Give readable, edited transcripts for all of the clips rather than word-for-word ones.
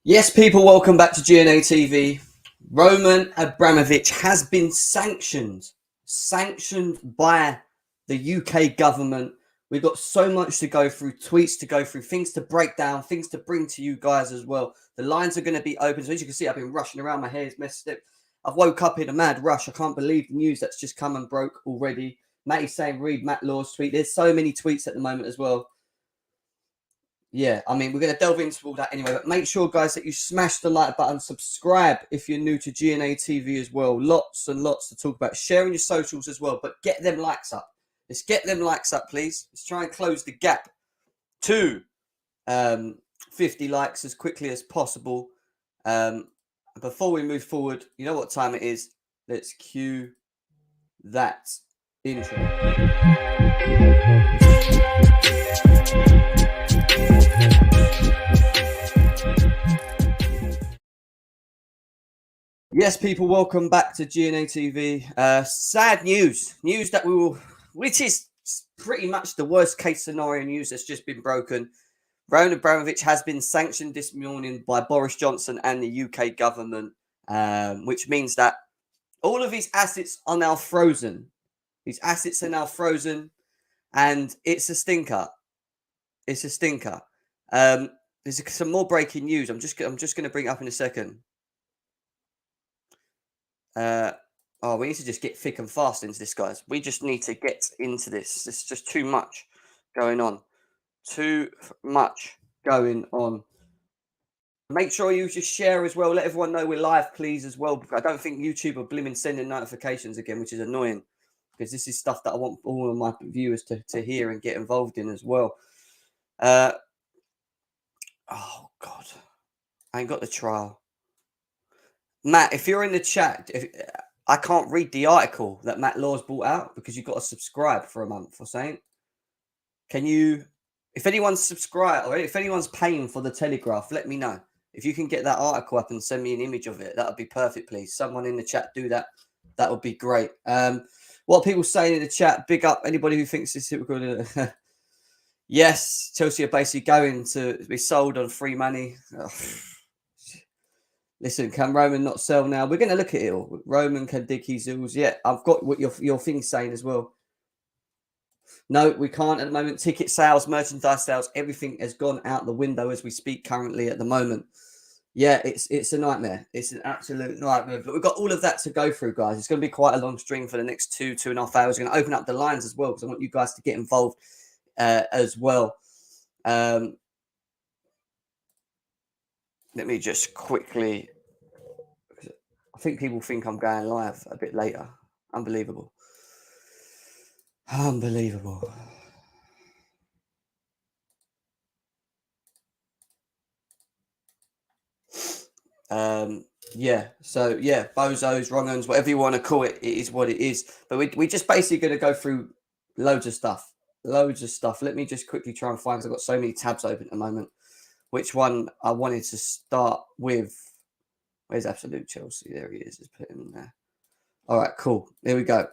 Yes, people, welcome back to GNA TV. Roman Abramovich has been sanctioned by the UK government. We've got so much to go through, tweets to go through, things to break down, things to bring to you guys as well. The lines are going to be open. So as you can see, I've been rushing around. My hair is messed up. I've woke up in a mad rush. I can't believe the news that's just come and broke already. Matty's saying, read Matt Law's tweet. There's so many tweets at the moment as well. Yeah, I mean, we're going to delve into all that anyway, but make sure, guys, that you smash the like button, subscribe if you're new to GNA TV as well. Lots and lots to talk about. Sharing your socials as well, but get them likes up. Let's get them likes up, please. Let's try and close the gap to 50 likes as quickly as possible. Before we move forward, you know what time it is. Let's cue that intro. Yes, people, welcome back to GNA TV. Sad news that which is pretty much the worst case scenario news that's just been broken. Roman Abramovich has been sanctioned this morning by Boris Johnson and the UK government, which means that all of his assets are now frozen. His assets are now frozen, and it's a stinker. It's a stinker. There's some more breaking news. I'm just going to bring it up in a second. We need to just get thick and fast into this, guys. We just need to get into this. There's just too much going on. Too much going on. Make sure you just share as well. Let everyone know we're live, please, as well. I don't think YouTube are blimmin' sending notifications again, which is annoying, because this is stuff that I want all of my viewers to hear and get involved in as well. Oh, God. I ain't got the trial. Matt, if you're in the chat, I can't read the article that Matt Law's brought out because you've got to subscribe for a month or something. Can you, if anyone's subscribed or if anyone's paying for the Telegraph, let me know. If you can get that article up and send me an image of it, that would be perfect, please. Someone in the chat do that. That would be great. What are people saying in the chat? Big up anybody who thinks this is good. Yes, Chelsea are basically going to be sold on free money. Listen, can Roman not sell now? We're going to look at it all. Roman can dig his heels. Yeah, I've got what your thing's saying as well. No, we can't at the moment. Ticket sales, merchandise sales, everything has gone out the window as we speak currently at the moment. Yeah, it's a nightmare. It's an absolute nightmare. But we've got all of that to go through, guys. It's going to be quite a long stream for the next 2.5 hours. We're going to open up the lines as well because I want you guys to get involved as well. Let me just quickly. I think people think I'm going live a bit later. Unbelievable. Unbelievable. Yeah. So yeah, bozos, wrong uns, whatever you want to call it, it is what it is. But we're just basically going to go through loads of stuff. Let me just quickly try and find, because I've got so many tabs open at the moment, which one I wanted to start with. Where's Absolute Chelsea? There he is. Let's put him in there. All right, cool. There we go.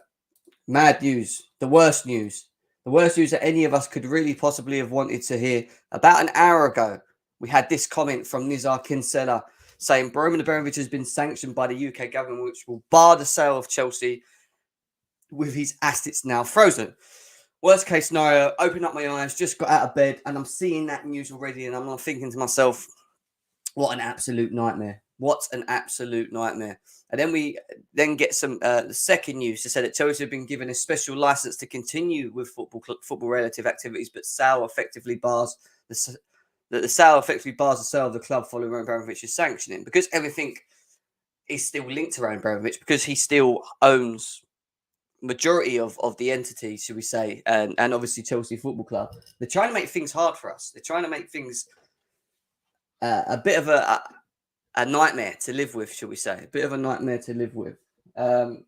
Mad news. The worst news. The worst news that any of us could really possibly have wanted to hear. About an hour ago, we had this comment from Nizar Kinsella saying Roman Abramovich has been sanctioned by the UK government, which will bar the sale of Chelsea with his assets now frozen. Worst case scenario, open up my eyes, just got out of bed, and I'm seeing that news already, and I'm not thinking to myself, what an absolute nightmare. What an absolute nightmare. And then we get some the second news to say that Chelsea have been given a special license to continue with football relative activities, but sale effectively bars the sale effectively bars the sale of the club following Roman Abramovich's sanctioning, because everything is still linked to Roman Abramovich, because he still owns majority of the entity, should we say, and obviously Chelsea Football Club. They're trying to make things hard for us. They're trying to make things a bit of a nightmare to live with, shall we say? A bit of a nightmare to live with. Where's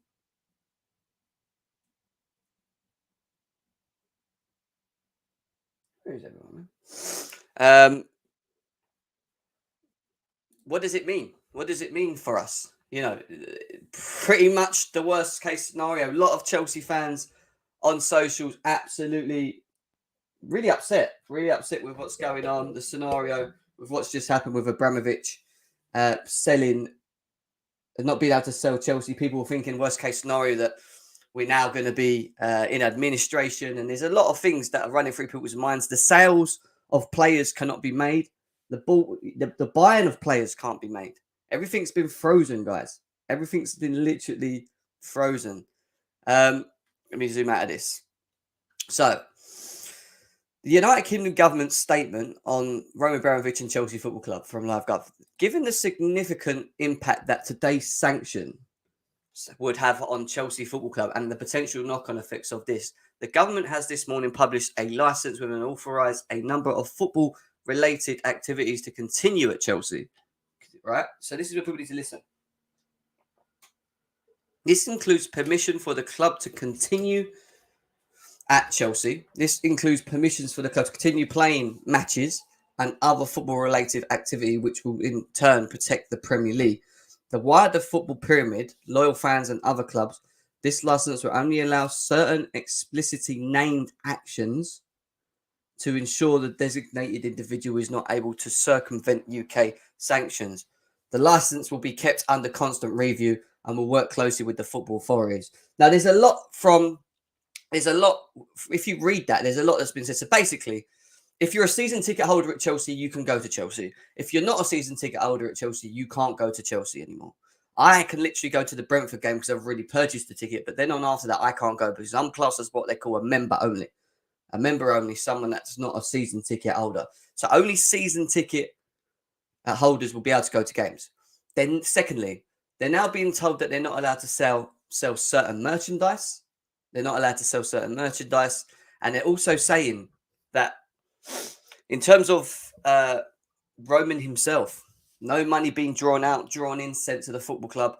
everyone, man? What does it mean? What does it mean for us? You know, pretty much the worst case scenario. A lot of Chelsea fans on socials absolutely really upset with what's going on, the scenario, with what's just happened with Abramovich. selling, not being able to sell Chelsea. People were thinking worst case scenario that we're now going to be in administration, and there's a lot of things that are running through people's minds. The sales of players cannot be made. The buying of players can't be made. Everything's been frozen, guys. Everything's been literally frozen. Let me zoom out of this. So, the United Kingdom government's statement on Roman Abramovich and Chelsea Football Club from LiveGov, given the significant impact that today's sanction would have on Chelsea Football Club and the potential knock-on effects of this, the government has this morning published a license with an authorised a number of football-related activities to continue at Chelsea. Right? So this is where people need to listen. This includes permission for the club to continue at Chelsea. This includes permissions for the club to continue playing matches and other football-related activity, which will in turn protect the Premier League. The wider football pyramid, loyal fans and other clubs, this license will only allow certain explicitly named actions to ensure the designated individual is not able to circumvent UK sanctions. The license will be kept under constant review and will work closely with the football authorities. Now, there's a lot, if you read that, there's a lot that's been said. So basically, if you're a season ticket holder at Chelsea, you can go to Chelsea. If you're not a season ticket holder at Chelsea, you can't go to Chelsea anymore. I can literally go to the Brentford game because I've already purchased the ticket, but then on after that, I can't go because I'm classed as what they call a member only. A member only, someone that's not a season ticket holder. So only season ticket holders will be able to go to games. Then secondly, they're now being told that they're not allowed to sell certain merchandise. They're not allowed to sell certain merchandise. And they're also saying that in terms of Roman himself, no money being drawn in, sent to the football club.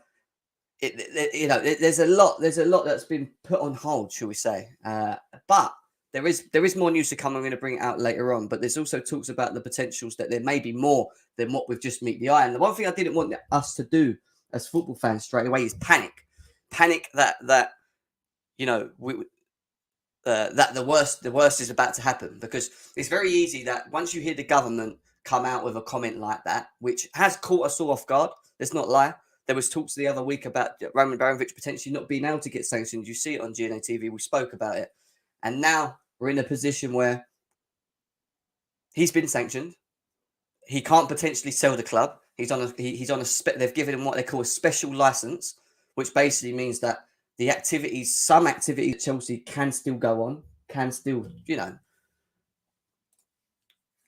There's a lot that's been put on hold, shall we say. But there is more news to come. I'm going to bring it out later on. But there's also talks about the potentials that there may be more than what we've just met the eye. And the one thing I didn't want us to do as football fans straight away is panic that that the worst is about to happen, because it's very easy that once you hear the government come out with a comment like that, which has caught us all off guard. Let's not lie. There was talks the other week about Roman Abramovich potentially not being able to get sanctioned. You see it on GNA TV. We spoke about it. And now we're in a position where he's been sanctioned. He can't potentially sell the club. They've given him what they call a special license, which basically means that some activities at Chelsea can still go on, can still,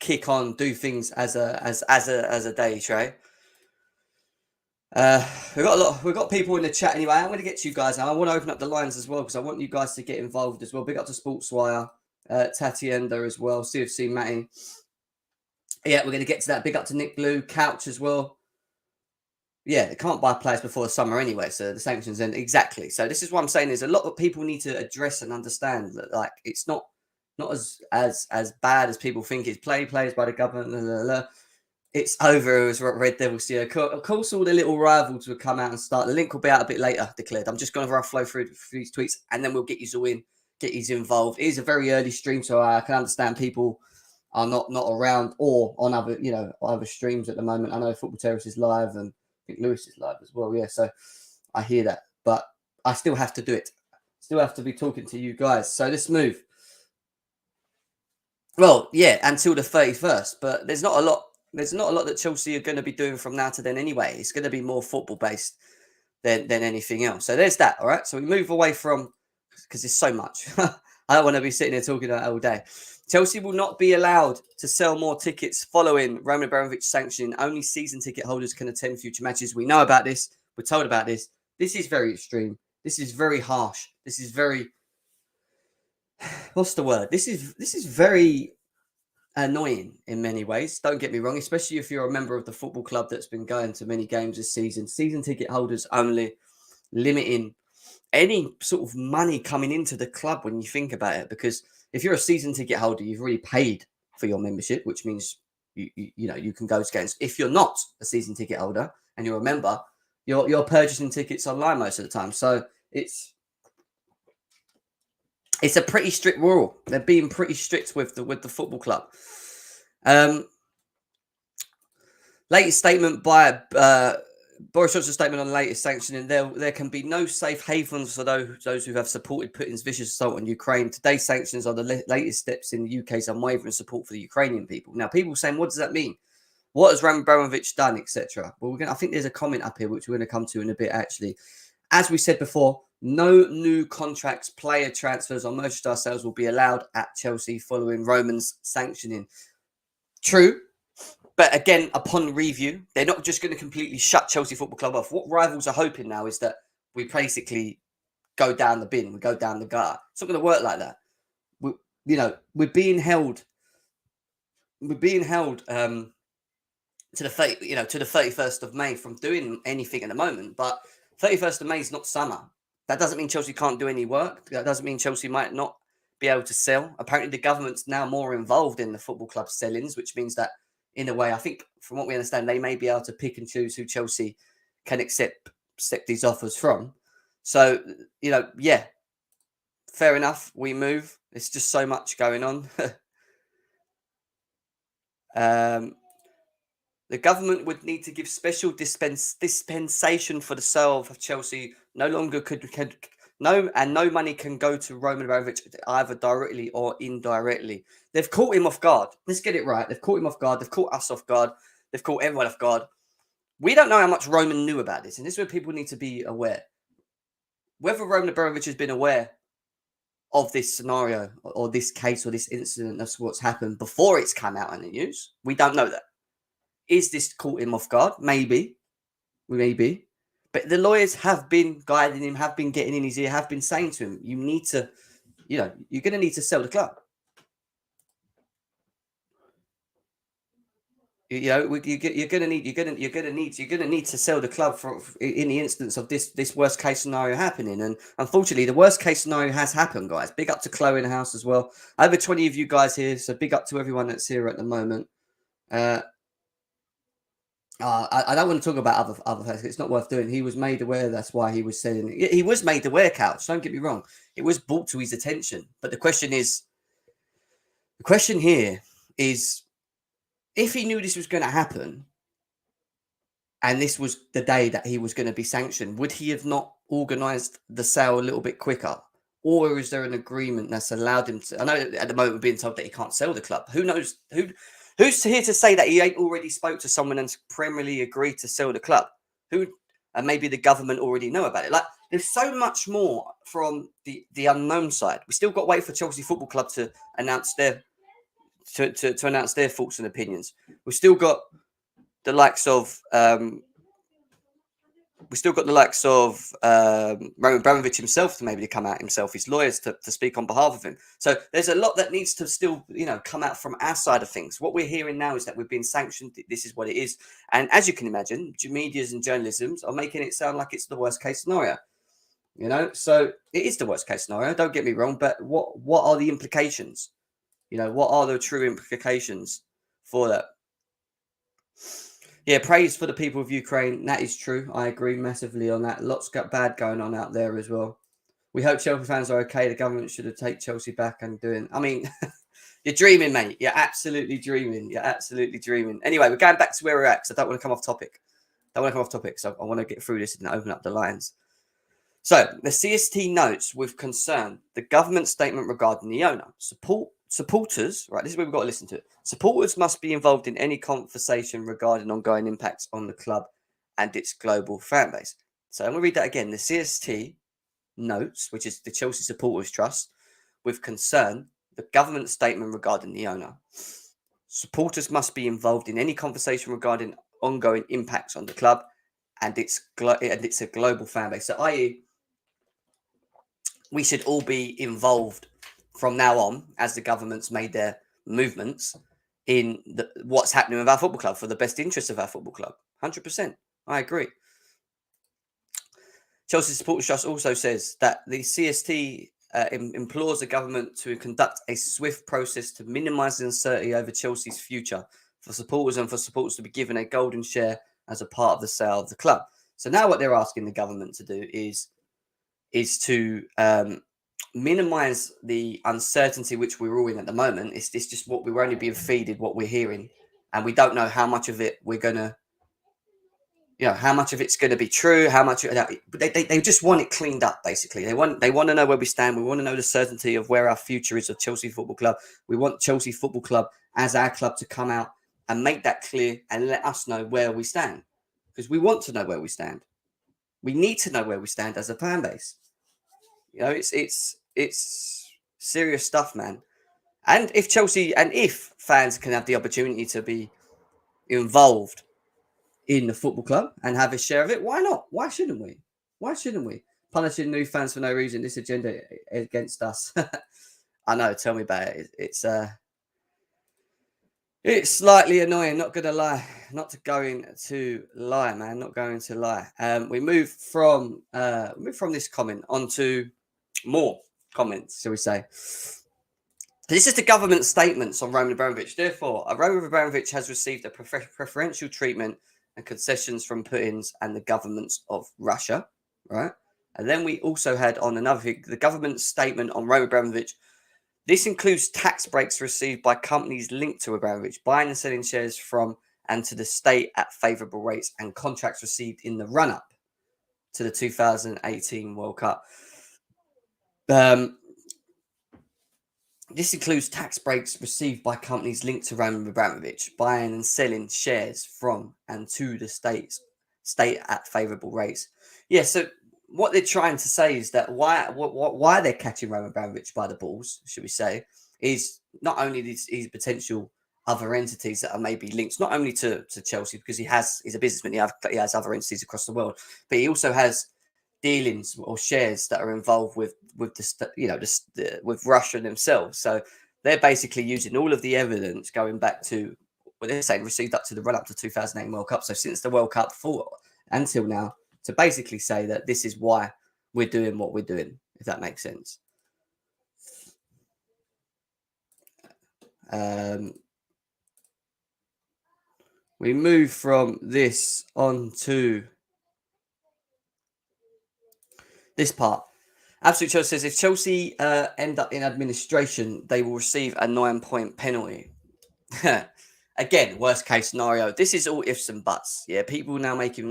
kick on, do things as a day trade. We've got people in the chat anyway. I'm going to get to you guys now. I want to open up the lines as well because I want you guys to get involved as well. Big up to Sportswire, Tatienda as well, CFC Matty. Yeah, we're going to get to that. Big up to Nick Blue, Couch as well. Yeah, they can't buy players before the summer anyway, so the sanctions end. Exactly. So this is what I'm saying. There's a lot that people need to address and understand that, like, it's not as bad as people think. It's players by the government. Blah, blah, blah. It's over as Red Devils do. Of course, all the little rivals will come out and start. The link will be out a bit later, declared. I'm just going to flow through these tweets, and then we'll get you all in, get you involved. It is a very early stream, so I can understand people are not around or on other streams at the moment. I know Football Terrace is live, and I think Lewis is live as well. Yeah, so I hear that, but I still have to do it. Still have to be talking to you guys. So let's move. Well, yeah, until the 31st, but there's not a lot that Chelsea are going to be doing from now to then anyway. It's going to be more football based than anything else. So there's that. All right. So we move away from, because there's so much. I don't want to be sitting here talking about it all day. Chelsea will not be allowed to sell more tickets following Roman Abramovich sanctioning. Only season ticket holders can attend future matches. We know about this. We're told about this. This is very extreme. This is very harsh. This is very, what's the word? This is very annoying in many ways. Don't get me wrong, especially if you're a member of the football club that's been going to many games this season. Season ticket holders only, limiting any sort of money coming into the club when you think about it. Because if you're a season ticket holder, you've already paid for your membership, which means you can go to games. If you're not a season ticket holder and you're a member, you're purchasing tickets online most of the time. So it's a pretty strict rule. They're being pretty strict with the football club. Latest statement by Boris Johnson's statement on the latest sanctioning. There can be no safe havens for those who have supported Putin's vicious assault on Ukraine. Today's sanctions are the latest steps in the UK's unwavering support for the Ukrainian people. Now, people saying, what does that mean? What has Abramovich done, etc.? Well, I think there's a comment up here which we're going to come to in a bit. Actually, as we said before, no new contracts, player transfers, or merchandise sales will be allowed at Chelsea following Roman's sanctioning. True. But again, upon review, they're not just going to completely shut Chelsea Football Club off. What rivals are hoping now is that we basically go down the bin, we go down the gutter. It's not going to work like that. We're being held. We're being held to the 31st of May from doing anything at the moment. But 31st of May is not summer. That doesn't mean Chelsea can't do any work. That doesn't mean Chelsea might not be able to sell. Apparently, the government's now more involved in the football club sellings, which means that, in a way, I think, from what we understand, they may be able to pick and choose who Chelsea can accept these offers from. So, yeah, fair enough. We move. There's just so much going on. The government would need to give special dispensation for the sale of Chelsea. No longer no money can go to Roman Abramovich either directly or indirectly. They've caught him off guard. Let's get it right. They've caught him off guard. They've caught us off guard. They've caught everyone off guard. We don't know how much Roman knew about this, and this is where people need to be aware. Whether Roman Abramovich has been aware of this scenario or this case or this incident, that's what's happened before it's come out in the news. We don't know that. Is this caught him off guard? Maybe. But the lawyers have been guiding him, have been getting in his ear, have been saying to him, you need to, you're going to need to sell the club. You're going to need to sell the club in the instance of this worst case scenario happening. And unfortunately, the worst case scenario has happened, guys. Big up to Chloe in the house as well. Over 20 of you guys here, so big up to everyone that's here at the moment. I don't want to talk about other things. It's not worth doing. He was made aware. That's why he was selling it. He was made aware, Couch. Don't get me wrong. It was brought to his attention. But the question here is, if he knew this was going to happen, and this was the day that he was going to be sanctioned, would he have not organised the sale a little bit quicker? Or is there an agreement that's allowed him to? I know at the moment we're being told that he can't sell the club. Who knows? Who's here to say that he ain't already spoke to someone and primarily agreed to sell the club? And maybe the government already know about it. Like, there's so much more from the unknown side. We still got to wait for Chelsea Football Club to announce their announce their thoughts and opinions. We've still got the likes of Roman Abramovich himself to maybe come out himself, his lawyers to speak on behalf of him. So there's a lot that needs to still, come out from our side of things. What we're hearing now is that we've been sanctioned. This is what it is. And as you can imagine, medias and journalisms are making it sound like it's the worst case scenario. So it is the worst case scenario. Don't get me wrong, but what are the implications? What are the true implications for that? Yeah, praise for the people of Ukraine. That is true. I agree massively on that. Lots got bad going on out there as well. We hope Chelsea fans are okay. The government should have taken Chelsea back and doing. I mean, you're dreaming, mate. You're absolutely dreaming. Anyway, we're going back to where we're at, because I don't want to come off topic. So I want to get through this and open up the lines. So the CST notes with concern the government statement regarding the owner. Supporters, right, this is where we've got to listen to it. Supporters must be involved in any conversation regarding ongoing impacts on the club and its global fan base. So I'm going to read that again. The CST notes, which is the Chelsea Supporters Trust, with concern the government statement regarding the owner. Supporters must be involved in any conversation regarding ongoing impacts on the club and its a global fan base. So, i.e., we should all be involved from now on, as the government's made their movements in what's happening with our football club for the best interest of our football club. 100%. I agree. Chelsea Supporters Trust also says that the CST implores the government to conduct a swift process to minimise the uncertainty over Chelsea's future for supporters and for supporters to be given a golden share as a part of the sale of the club. So now what they're asking the government to do is to minimize the uncertainty which we're all in at the moment. It's just what we're only being feeded, what we're hearing and we don't know how much of it we're gonna, how much of it's going to be true, how much. But they just want it cleaned up. Basically, they want to know where we stand. We want to know the certainty of where our future is of Chelsea Football Club. We want Chelsea Football Club as our club to come out and make that clear and let us know where we stand, because we want to know where we stand. We need to know where we stand as a fan base. It's serious stuff, man. And if fans can have the opportunity to be involved in the football club and have a share of it, why not? Why shouldn't we? Punishing new fans for no reason, this agenda against us. I know, tell me about it. It's slightly annoying, not gonna lie. Not going to lie, man. Not going to lie. We move from this comment onto more comments, shall we say. This is the government statements on Roman Abramovich. Therefore, Roman Abramovich has received a preferential treatment and concessions from Putin's and the governments of Russia, right? And then we also had on another thing, the government statement on Roman Abramovich. This includes tax breaks received by companies linked to Abramovich, buying and selling shares from and to the state at favourable rates, and contracts received in the run-up to the 2018 World Cup. This includes tax breaks received by companies linked to Roman Abramovich, buying and selling shares from and to the state at favourable rates. Yeah, so what they're trying to say is that why they're catching Roman Abramovich by the balls, should we say, is not only these potential other entities that are maybe linked, not only to Chelsea, because he's a businessman, he has other entities across the world, but he also has dealings or shares that are involved with with Russia themselves. So they're basically using all of the evidence going back to what they're saying received up to the run up to 2008 World Cup. So since the World Cup until now, to basically say that this is why we're doing what we're doing, if that makes sense. We move from this on to this part. Absolute Chelsea says, if Chelsea end up in administration, they will receive a 9-point penalty. Again, worst case scenario. This is all ifs and buts. Yeah, people now making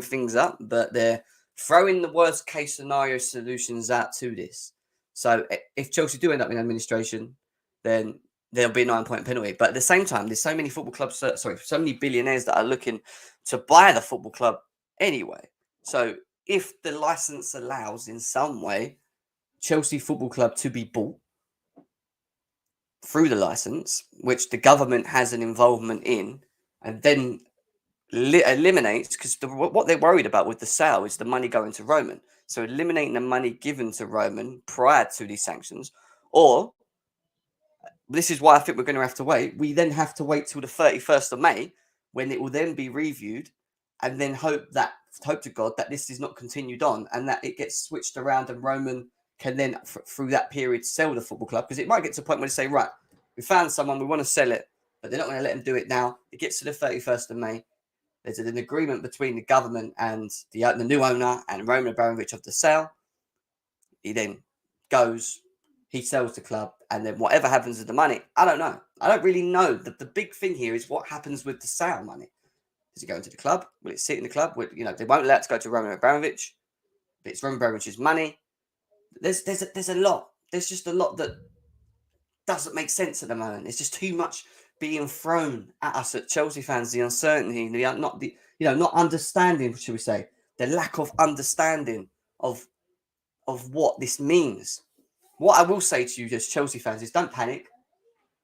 things up, but they're throwing the worst case scenario solutions out to this. So if Chelsea do end up in administration, then there'll be a 9-point penalty. But at the same time, there's so many football clubs, so many billionaires that are looking to buy the football club anyway. So if the license allows in some way Chelsea Football Club to be bought through the license, which the government has an involvement in, and then eliminates, because what they're worried about with the sale is the money going to Roman. So eliminating the money given to Roman prior to these sanctions, or this is why I think we're going to have to wait. We then have to wait till the 31st of May when it will then be reviewed, and then hope to God that this is not continued on and that it gets switched around and Roman can then, through that period, sell the football club. Because it might get to a point where they say, right, we found someone, we want to sell it, but they're not going to let them do it now. It gets to the 31st of May. There's an agreement between the government and the new owner and Roman Abramovich of the sale. He then goes, he sells the club, and then whatever happens with the money, I don't know. I don't really know. The big thing here is what happens with the sale money. Does it go into the club? Will it sit in the club? They won't let it go to Roman Abramovich. But it's Roman Abramovich's money. There's a lot. There's just a lot that doesn't make sense at the moment. It's just too much being thrown at us at Chelsea fans. The uncertainty, not understanding, should we say, the lack of understanding of what this means. What I will say to you as Chelsea fans is don't panic.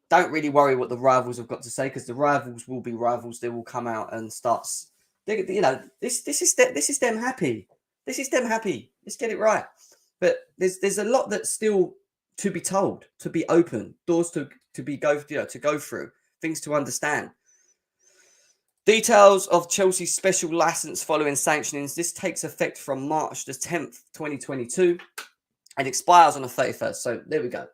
Don't really worry what the rivals have got to say, because the rivals will be rivals. They will come out and start. This is them happy. This is them happy. Let's get it right. But there's a lot that's still to be told, to be open, doors to go through, things to understand. Details of Chelsea's special license following sanctionings. This takes effect from March the 10th, 2022, and expires on the 31st. So there we go.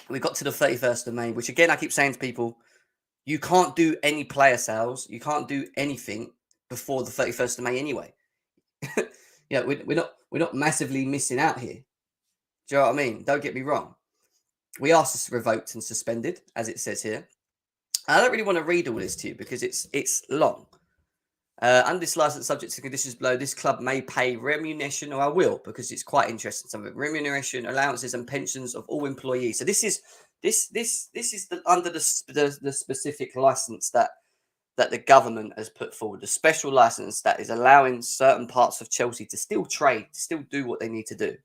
We got to the 31st of May, which again, I keep saying to people, you can't do any player sales. You can't do anything before the 31st of May anyway. We're not massively missing out here. Do you know what I mean? Don't get me wrong. we asked this revoked and suspended, as it says here. I don't really want to read all this to you because it's long. Under this license, subject to conditions below, this club may pay remuneration, or I will, because it's quite interesting. Some of it, remuneration, allowances, and pensions of all employees. So this is under the specific license that the government has put forward, a special license that is allowing certain parts of Chelsea to still trade, to still do what they need to do.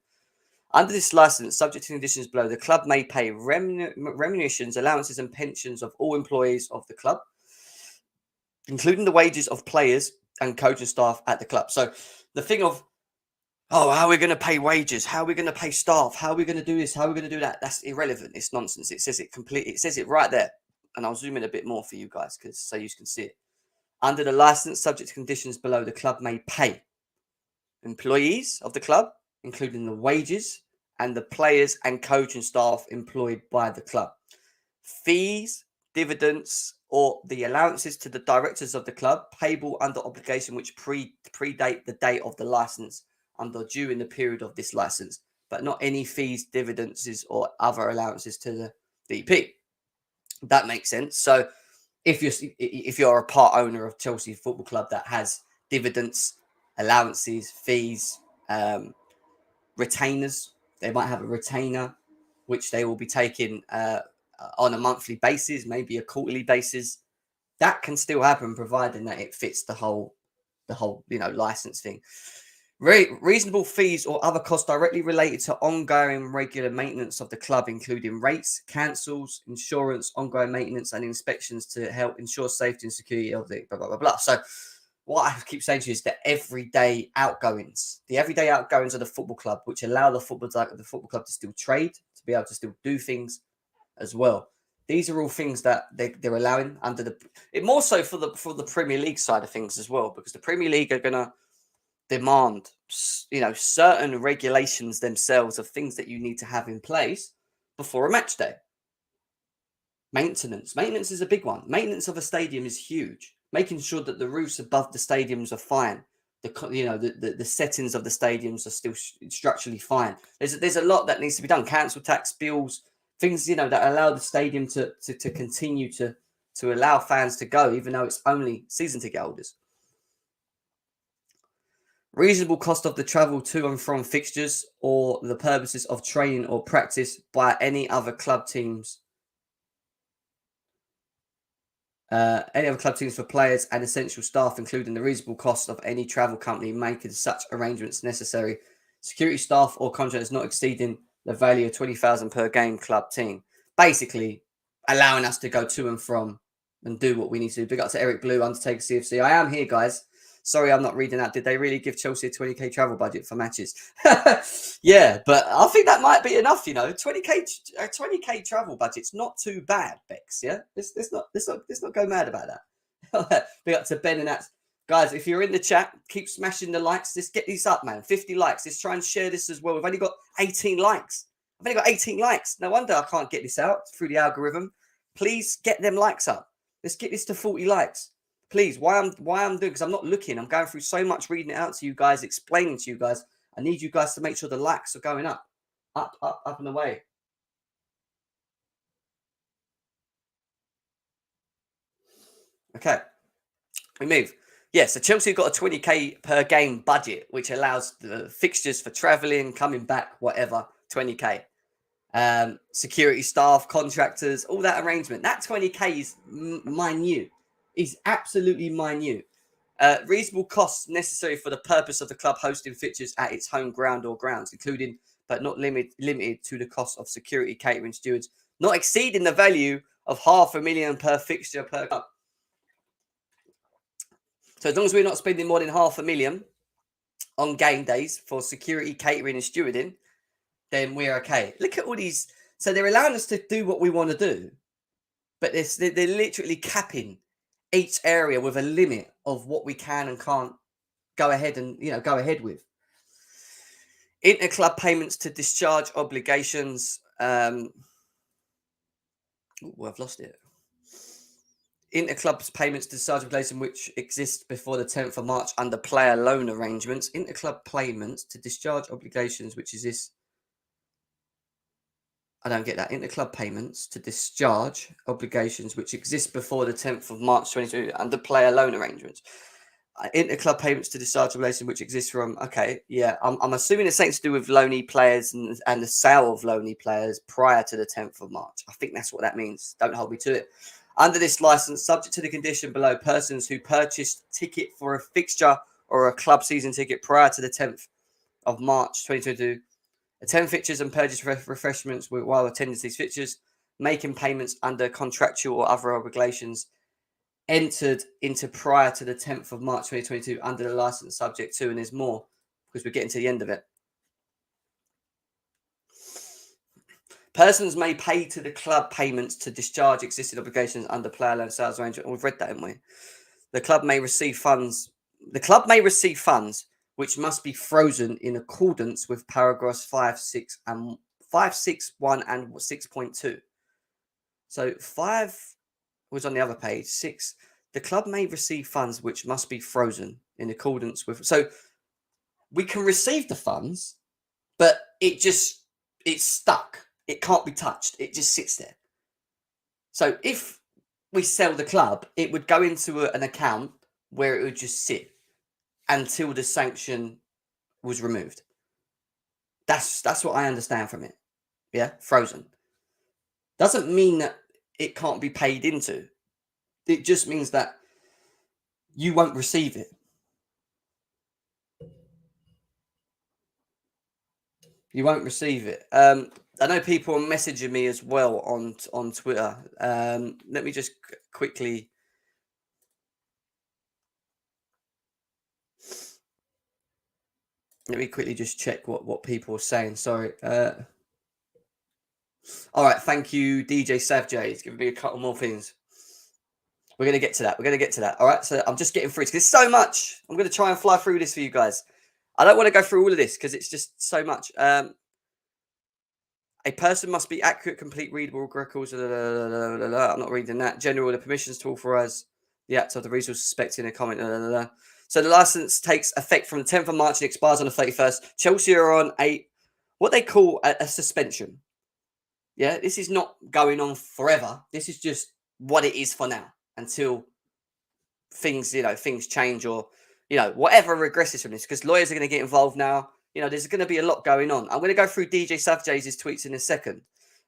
Under this license, subject to conditions below, the club may pay remunerations, allowances, and pensions of all employees of the club, including the wages of players and coaching staff at the club. So the thing of, oh, how are we going to pay wages? How are we going to pay staff? How are we going to do this? How are we going to do that? That's irrelevant. It's nonsense. It says it completely. It says it right there. And I'll zoom in a bit more for you guys so you can see it. Under the license, subject to conditions below, the club may pay employees of the club, including the wages and the players and coaching staff employed by the club, fees, dividends, or the allowances to the directors of the club payable under obligation which predate the date of the license under due in the period of this license, but not any fees, dividends, or other allowances to the DP. That makes sense. So if you're a part owner of Chelsea Football Club that has dividends, allowances, fees, retainers, they might have a retainer which they will be taking on a monthly basis, maybe a quarterly basis. That can still happen, providing that it fits the whole license thing. Reasonable fees or other costs directly related to ongoing regular maintenance of the club, including rates, cancels, insurance, ongoing maintenance, and inspections to help ensure safety and security of the blah blah blah blah. So, what I keep saying to you is the everyday outgoings of the football club, which allow the football club to still trade, to be able to still do things as well. These are all things that they're allowing under it more so for the Premier League side of things as well, because the Premier League are going to demand, certain regulations themselves of things that you need to have in place before a match day. Maintenance is a big one. Maintenance of a stadium is huge. Making sure that the roofs above the stadiums are fine. The settings of the stadiums are still structurally fine. There's a lot that needs to be done. Council tax bills, things that allow the stadium to continue to allow fans to go, even though it's only season ticket holders. Reasonable cost of the travel to and from fixtures or the purposes of training or practice by any other club teams. Any other club teams for players and essential staff, including the reasonable cost of any travel company making such arrangements necessary. Security staff or contractors not exceeding the value of 20,000 per game club team. Basically, allowing us to go to and from and do what we need to do. Big up to Eric Blue, Undertaker CFC. I am here, guys. Sorry, I'm not reading that. Did they really give Chelsea a 20k travel budget for matches? Yeah, but I think that might be enough. 20k travel budget's not too bad, Bex. Yeah, let's not go mad about that. Big up to Ben and that. Guys, if you're in the chat, keep smashing the likes. Let's get these up, man. 50 likes. Let's try and share this as well. We've only got 18 likes. I've only got 18 likes. No wonder I can't get this out through the algorithm. Please get them likes up. Let's get this to 40 likes. Please, why I'm doing, because I'm not looking. I'm going through so much, reading it out to you guys, explaining to you guys. I need you guys to make sure the likes are going up and away. Okay, we move. Yeah, so Chelsea got a 20k per game budget, which allows the fixtures for travelling, coming back, whatever, 20k. Security staff, contractors, all that arrangement. That 20k is minute. Is absolutely minute. Reasonable costs necessary for the purpose of the club hosting fixtures at its home ground or grounds, including but not limited to the cost of security, catering, stewards, not exceeding the value of $500,000 per fixture per club. So as long as we're not spending more than $500,000 on game days for security, catering, and stewarding, then we're okay. Look at all these. So they're allowing us to do what we want to do, but they're literally capping each area with a limit of what we can and can't go ahead with. Interclub payments to discharge obligations. I've lost it. Interclub's payments to discharge obligations which exist before the 10th of March under player loan arrangements. Interclub payments to discharge obligations which exist. I don't get that. Interclub payments to discharge obligations which exist before the 10th of March 2022 under player loan arrangements. Interclub payments to discharge obligations which exist from. Okay, yeah, I'm assuming it's something to do with loanee players and the sale of loanee players prior to the 10th of March. I think that's what that means. Don't hold me to it. Under this license, subject to the condition below, persons who purchased ticket for a fixture or a club season ticket prior to the 10th of March 2022 attend fixtures and purchase refreshments while attending these fixtures, making payments under contractual or other obligations entered into prior to the 10th of March 2022 under the license subject to, and there's more because we're getting to the end of it. Persons may pay to the club payments to discharge existing obligations under player loan sales arrangement. We've read that, haven't we? The club may receive funds. The club may receive funds which must be frozen in accordance with paragraphs 5, 6, and 5, 6, 1 and 6.2. So 5 was on the other page. 6, the club may receive funds which must be frozen in accordance with. So we can receive the funds, but it's stuck. It can't be touched. It just sits there. So if we sell the club, it would go into an account where it would just sit until the sanction was removed. That's what I understand from it. Yeah, frozen. Doesn't mean that it can't be paid into. It just means that you won't receive it. You won't receive it. I know people are messaging me as well on Twitter. Let me just quickly. Let me quickly just check what people are saying. Sorry. All right. Thank you, DJ Savjay. He's giving me a couple more things. We're going to get to that. We're going to get to that. All right. So I'm just getting through it. There's so much. I'm going to try and fly through this for you guys. I don't want to go through all of this because it's just so much. A person must be accurate, complete, readable records. I'm not reading that. General, the permissions to authorize the act of the resource suspecting a comment. So the license takes effect from the 10th of March and expires on the 31st. Chelsea are on what they call a suspension. Yeah, this is not going on forever. This is just what it is for now until things change or, whatever regresses from this, because lawyers are going to get involved now. There's going to be a lot going on. I'm going to go through DJ Savjay's tweets in a second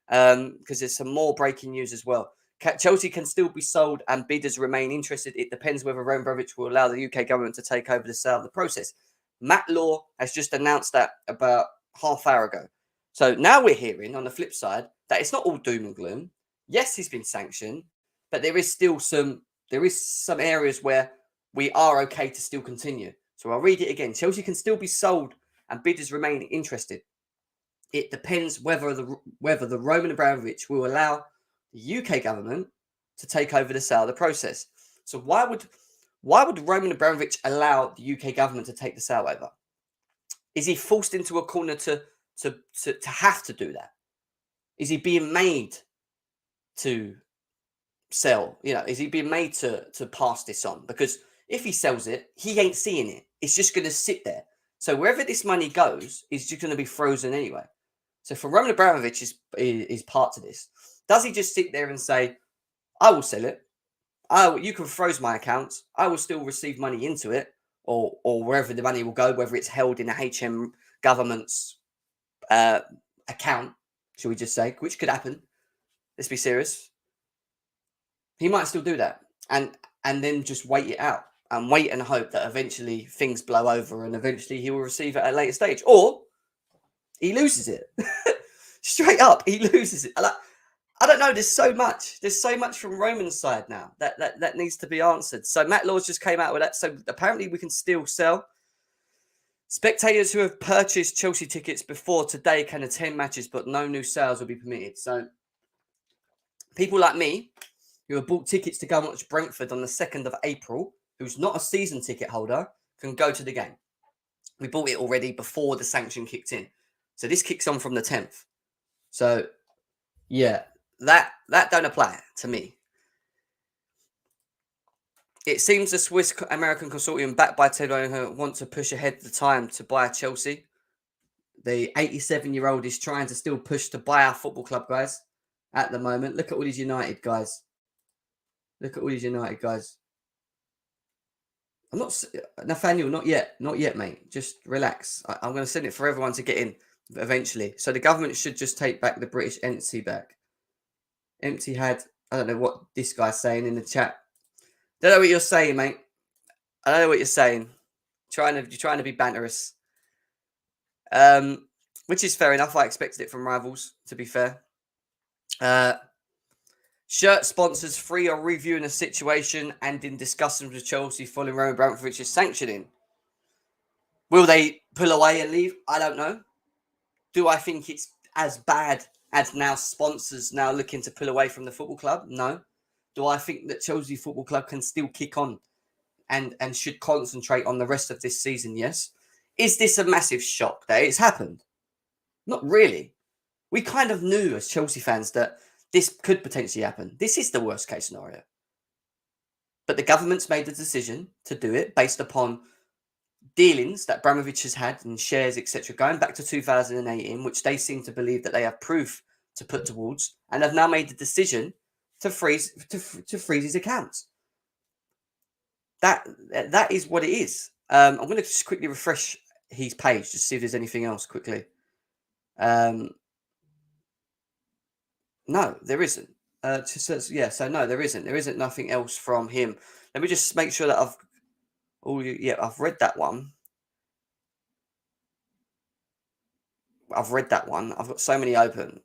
because there's some more breaking news as well. Chelsea can still be sold and bidders remain interested. It depends whether Abramovich will allow the UK government to take over the sale of the process. Matt Law has just announced that about half hour ago. So now we're hearing on the flip side that it's not all doom and gloom. Yes, he's been sanctioned, but there is some areas where we are okay to still continue. So I'll read it again. Chelsea can still be sold and bidders remain interested. It depends whether the Roman Abramovich will allow the UK government to take over the sale of the process. So why would Roman Abramovich allow the UK government to take the sale over? Is he forced into a corner to have to do that? Is he being made to sell? Is he being made to pass this on? Because if he sells it, he ain't seeing it. It's just going to sit there. So wherever this money goes, it's just going to be frozen anyway. So for Roman Abramovich is part of this. Does he just sit there and say, I will sell it. You can froze my accounts. I will still receive money into it or wherever the money will go, whether it's held in a HM government's account, should we just say, which could happen. Let's be serious. He might still do that and then just wait it out and wait and hope that eventually things blow over and eventually he will receive it at a later stage. Or he loses it. Straight up, he loses it. I don't know. There's so much. There's so much from Roman's side now that needs to be answered. So Matt Laws just came out with that. So apparently we can still sell. Spectators who have purchased Chelsea tickets before today can attend matches, but no new sales will be permitted. So people like me who have bought tickets to go and watch Brentford on the 2nd of April, who's not a season ticket holder, can go to the game. We bought it already before the sanction kicked in. So this kicks on from the 10th. So, yeah, that don't apply to me. It seems the Swiss-American consortium backed by Ted want to push ahead the time to buy Chelsea. The 87-year-old is trying to still push to buy our football club, guys, at the moment. Look at all these United guys. Look at all these United guys. I'm not, Nathaniel, not yet. Not yet, mate. Just relax. I'm going to send it for everyone to get in eventually. So the government should just take back the British entity back. Empty had, I don't know what this guy's saying in the chat. Don't know what you're saying, mate. I don't know what you're saying. You're trying to be banterous. Which is fair enough. I expected it from rivals, to be fair. Shirt sponsors free are reviewing the situation and in discussions with Chelsea following Roman Abramovich's sanctioning. Will they pull away and leave? I don't know. Do I think it's as bad as now sponsors now looking to pull away from the football club? No. Do I think that Chelsea Football Club can still kick on and should concentrate on the rest of this season? Yes. Is this a massive shock that it's happened? Not really. We kind of knew as Chelsea fans that this could potentially happen. This is the worst case scenario. But the government's made the decision to do it based upon dealings that Abramovich has had in shares, etc., going back to 2018, which they seem to believe that they have proof to put towards, and have now made the decision to freeze his accounts. That is what it is. I'm going to just quickly refresh his page just to see if there's anything else quickly. No, there isn't. So no, there isn't. There isn't nothing else from him. Let me just make sure that I've read that one. I've read that one. I've got so many open.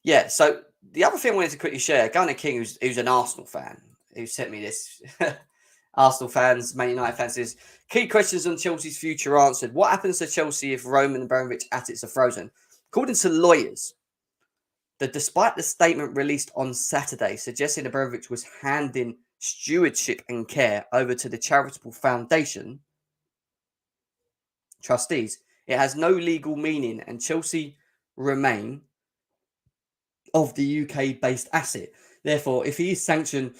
Yeah, so the other thing I wanted to quickly share, Gunnar King, who's an Arsenal fan, who sent me this. Arsenal fans, Man United fans, says, key questions on Chelsea's future answered. What happens to Chelsea if Roman Abramovich assets are frozen? According to lawyers, that despite the statement released on Saturday suggesting Abramovich was handing stewardship and care over to the charitable foundation trustees, it has no legal meaning and Chelsea remain of the UK-based asset. Therefore, if he is sanctioned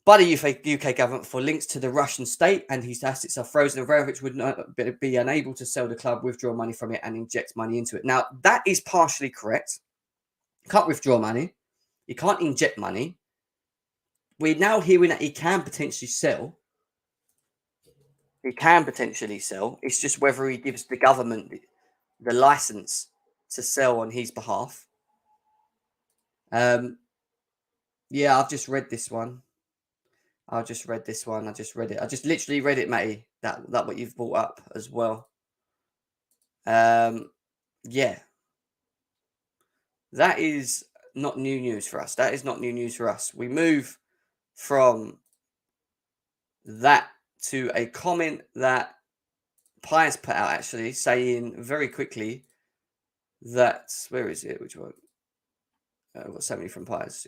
by the UK government for links to the Russian state and his assets are frozen, Abramovich would not be unable to sell the club, withdraw money from it and inject money into it. Now, that is partially correct. You can't withdraw money. You can't inject money. We're now hearing that he can potentially sell. He can potentially sell. It's just whether he gives the government the license to sell on his behalf. Yeah, I've just read this one. I just read it. I just literally read it, Matty. That what you've brought up as well. Yeah. That is not new news for us. That is not new news for us. We move from that to a comment that Pius put out, actually, saying very quickly that, where is it? Which one? I've got so many from Pius.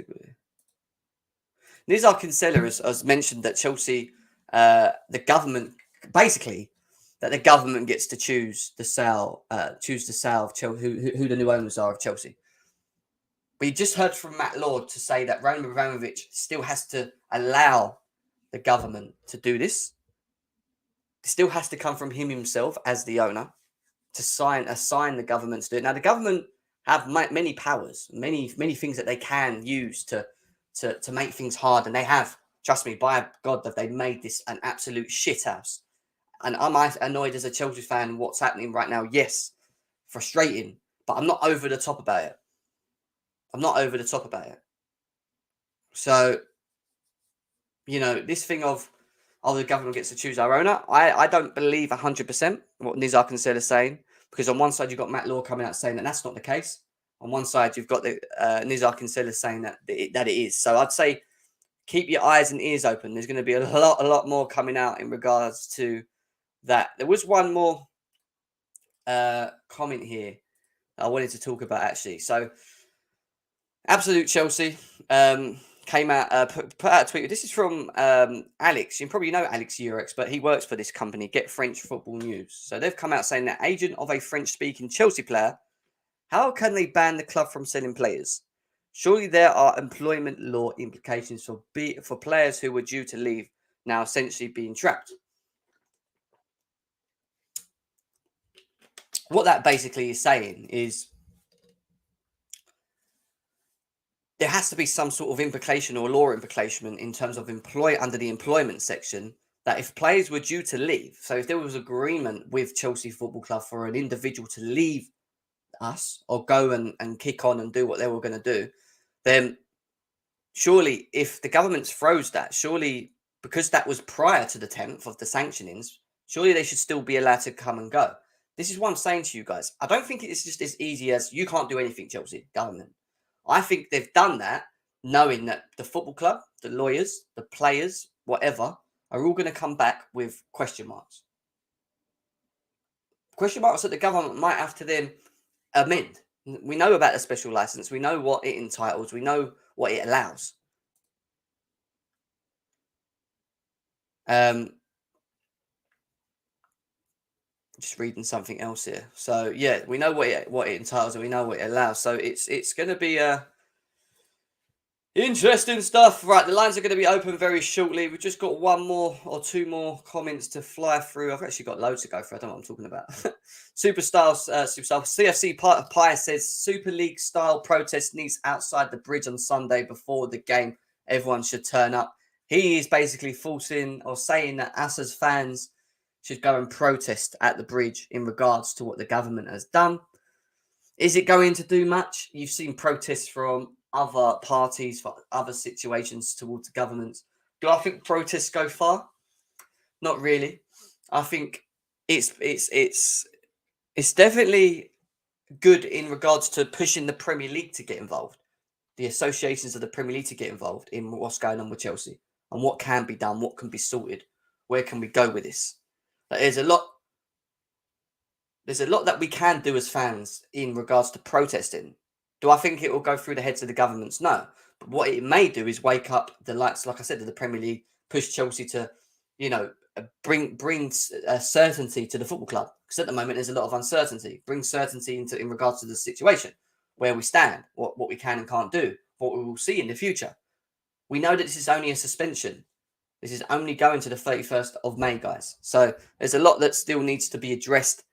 Nizar Kinsella has mentioned that Chelsea, the government, basically, that the government gets to choose the sale of Chelsea, who the new owners are of Chelsea. We just heard from Matt Lord to say that Roman Abramovich still has to allow the government to do this. It still has to come from him himself as the owner to assign the government to do it. Now, the government have many powers, many things that they can use to make things hard, and they have. Trust me, by God, that they've made this an absolute shithouse. And am I annoyed as a Chelsea fan what's happening right now? Yes, frustrating, but I'm not over the top about it. So, this thing of the government gets to choose our owner, I don't believe 100% what Nizar Kinsella is saying, because on one side you've got Matt Law coming out saying that that's not the case. On one side you've got the Nizar Kinsella saying that it is. So I'd say keep your eyes and ears open. There's going to be a lot more coming out in regards to that. There was one more comment here I wanted to talk about, actually. So Absolute Chelsea came out, put out a tweet. This is from Alex. You probably know Alex Eurex, but he works for this company, Get French Football News. So they've come out saying that agent of a French-speaking Chelsea player, how can they ban the club from selling players? Surely there are employment law implications for players who were due to leave, now essentially being trapped. what that basically is saying is there has to be some sort of implication or law implication in terms of under the employment section, that if players were due to leave, so if there was agreement with Chelsea Football Club for an individual to leave us or go and kick on and do what they were going to do, then surely if the government's froze that, surely because that was prior to the 10th of the sanctionings, surely they should still be allowed to come and go. This is what I'm saying to you guys. I don't think it's just as easy as you can't do anything, Chelsea government. I think they've done that knowing that the football club, the lawyers, the players, whatever, are all going to come back with question marks. Question marks that the government might have to then amend. We know about the special license. We know what it entitles. We know what it allows. Just reading something else here. So yeah, we know what it entitles and we know what it allows. So it's going to be interesting stuff. Right, the lines are going to be open very shortly. We've just got one more or two more comments to fly through. I've actually got loads to go through. I don't know what I'm talking about. Superstar CFC Pie says Super League style protest needs outside the bridge on Sunday before the game. Everyone should turn up. He is basically forcing or saying that us as fans should go and protest at the bridge in regards to what the government has done. Is it going to do much? You've seen protests from other parties for other situations towards governments. Do I think protests go far? Not really. I think it's definitely good in regards to pushing the Premier League to get involved, the associations of the Premier League to get involved in what's going on with Chelsea and what can be done, what can be sorted, where can we go with this. But there's a lot that we can do as fans in regards to protesting. Do I think it will go through the heads of the governments? No. But what it may do is wake up the likes, like I said, of the Premier League, push Chelsea to, bring certainty to the football club. Because at the moment, there's a lot of uncertainty. Bring certainty in regards to the situation, where we stand, what we can and can't do, what we will see in the future. We know that this is only a suspension. This is only going to the 31st of May, guys. So there's a lot that still needs to be addressed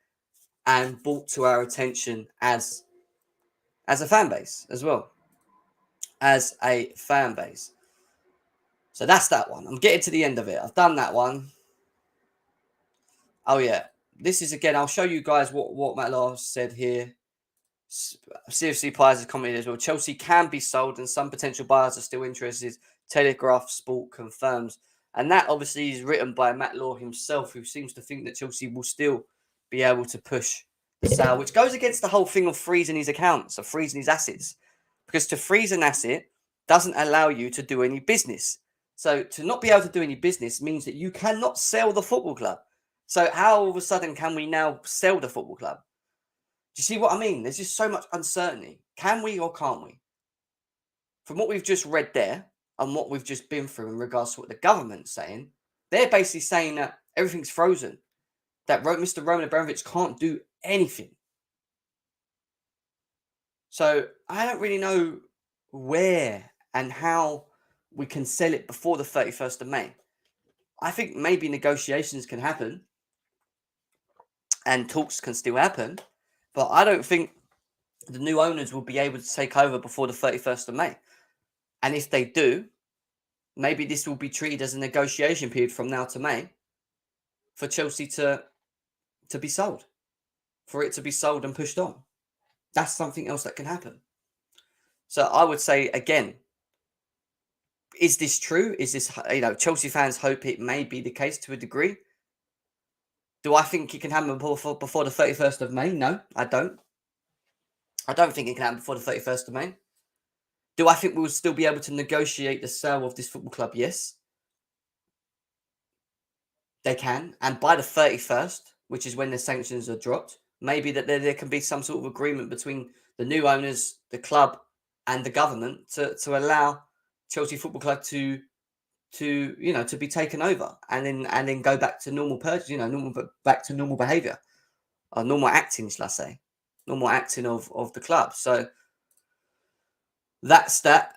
and brought to our attention as a fan base as well. As a fan base. So that's that one. I'm getting to the end of it. I've done that one. Oh, yeah. This is, again, I'll show you guys what Matt Law said here. CFC Pies has commented as well. Chelsea can be sold and some potential buyers are still interested. Telegraph Sport confirms. And that obviously is written by Matt Law himself, who seems to think that Chelsea will still be able to push the sale, which goes against the whole thing of freezing his accounts, of freezing his assets. Because to freeze an asset doesn't allow you to do any business. So to not be able to do any business means that you cannot sell the football club. So how all of a sudden can we now sell the football club? Do you see what I mean? There's just so much uncertainty. Can we or can't we? From what we've just read there and what we've just been through in regards to what the government's saying, they're basically saying that everything's frozen, that Mr. Roman Abramovich can't do anything. So I don't really know where and how we can sell it before the 31st of May. I think maybe negotiations can happen and talks can still happen, but I don't think the new owners will be able to take over before the 31st of May. And if they do, maybe this will be treated as a negotiation period from now to May for Chelsea to be sold, for it to be sold and pushed on. That's something else that can happen. So I would say, again, is this true? Is this, Chelsea fans hope it may be the case to a degree. Do I think it can happen before the 31st of May? No, I don't. I don't think it can happen before the 31st of May. Do I think we'll still be able to negotiate the sale of this football club? Yes. They can. And by the 31st, which is when the sanctions are dropped, maybe that there can be some sort of agreement between the new owners, the club, and the government to allow Chelsea Football Club to be taken over and then go back to normal back to normal behaviour, or normal acting, shall I say, normal acting of the club. So that's that.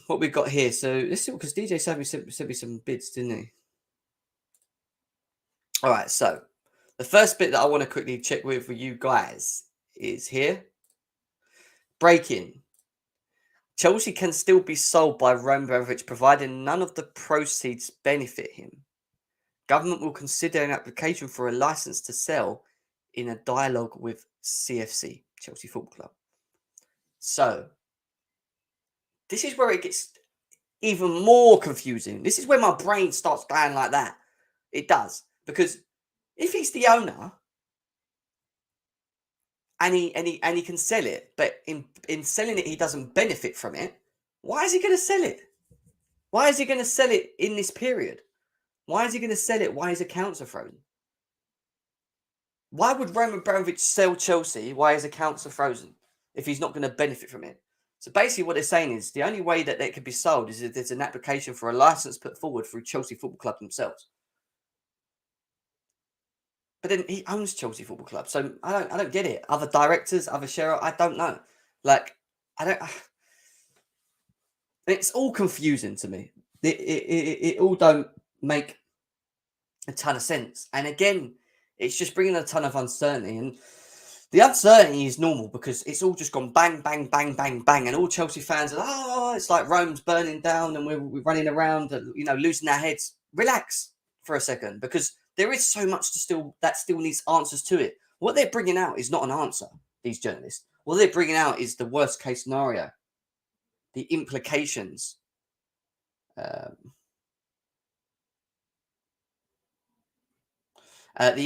What we've got here. So let's see, because DJ sent me some bids, didn't he? All right. So The first bit that I want to quickly check with you guys is here. Breaking. Chelsea can still be sold by Roman Abramovich providing none of the proceeds benefit him. Government will consider an application for a license to sell in a dialogue with CFC, Chelsea Football Club. So, this is where it gets even more confusing. This is where my brain starts going like that. It does. Because if he's the owner and he can sell it, but in selling it he doesn't benefit from it, why is he going to sell it? Why is he going to sell it in this period? Why is he going to sell it while his accounts are frozen? Why would Roman Abramovich sell Chelsea while his accounts are frozen if he's not going to benefit from it? So basically what they're saying is the only way that it could be sold is if there's an application for a license put forward through Chelsea Football Club themselves. But then he owns Chelsea Football Club. So I don't get it. Other directors, other shareholders, I don't know. Like, I don't... It's all confusing to me. It all don't make a ton of sense. And again, it's just bringing a ton of uncertainty. And the uncertainty is normal because it's all just gone bang, bang, bang, bang, bang. And all Chelsea fans are, oh, it's like Rome's burning down and we're running around, and, losing our heads. Relax for a second, because there is so much that still needs answers to it. What they're bringing out is not an answer, these journalists. What they're bringing out is the worst case scenario, the implications. The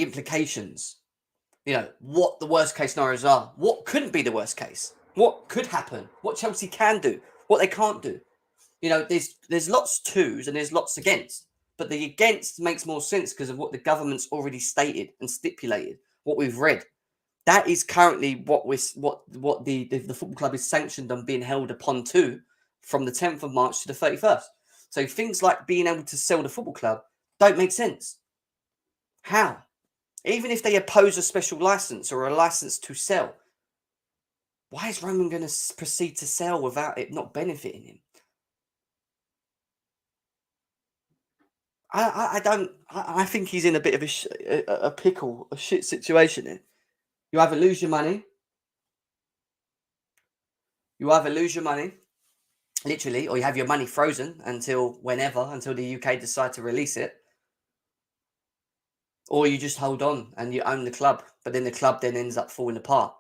implications, what the worst case scenarios are, what couldn't be the worst case, what could happen, what Chelsea can do, what they can't do. There's lots to's and there's lots against, but the against makes more sense because of what the government's already stated and stipulated, what we've read. That is currently what the football club is sanctioned on being held upon to from the 10th of March to the 31st. So things like being able to sell the football club don't make sense. How? Even if they oppose a special license or a license to sell, why is Roman going to proceed to sell without it not benefiting him? I think he's in a bit of a pickle, a shit situation here. You either lose your money, literally, or you have your money frozen until the UK decide to release it. Or you just hold on and you own the club, but then the club then ends up falling apart.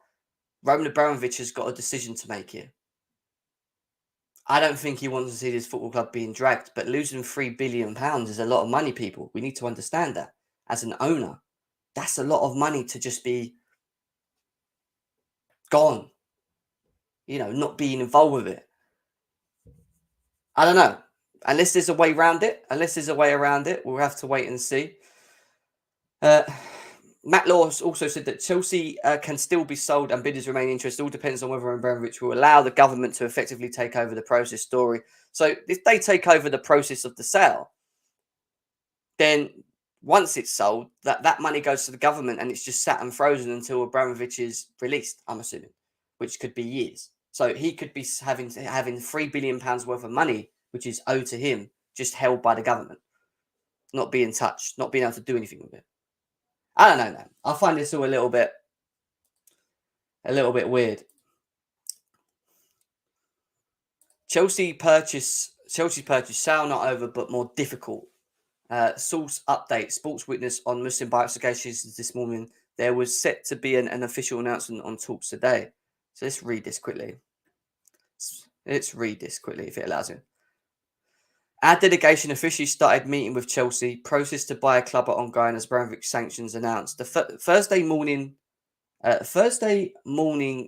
Roman Abramovich has got a decision to make here. I don't think he wants to see this football club being dragged, but losing £3 billion is a lot of money, people. We need to understand that. As an owner, that's a lot of money to just be gone. Not being involved with it. I don't know. Unless there's a way around it, we'll have to wait and see. Matt Law also said that Chelsea can still be sold and bidders remain interested. All depends on whether Abramovich will allow the government to effectively take over the process story. So if they take over the process of the sale, then once it's sold, that money goes to the government and it's just sat and frozen until Abramovich is released, I'm assuming, which could be years. So he could be having £3 billion worth of money, which is owed to him, just held by the government, not being touched, not being able to do anything with it. I don't know, man. I find this all a little bit weird. Chelsea's purchase sale not over, but more difficult. Source update: Sports Witness on Muslim buyout negotiations this morning. There was set to be an official announcement on talks today. So let's read this quickly. If it allows it. Our delegation officially started meeting with Chelsea. Process to buy a club are ongoing as Abramovich sanctions announced. The Thursday morning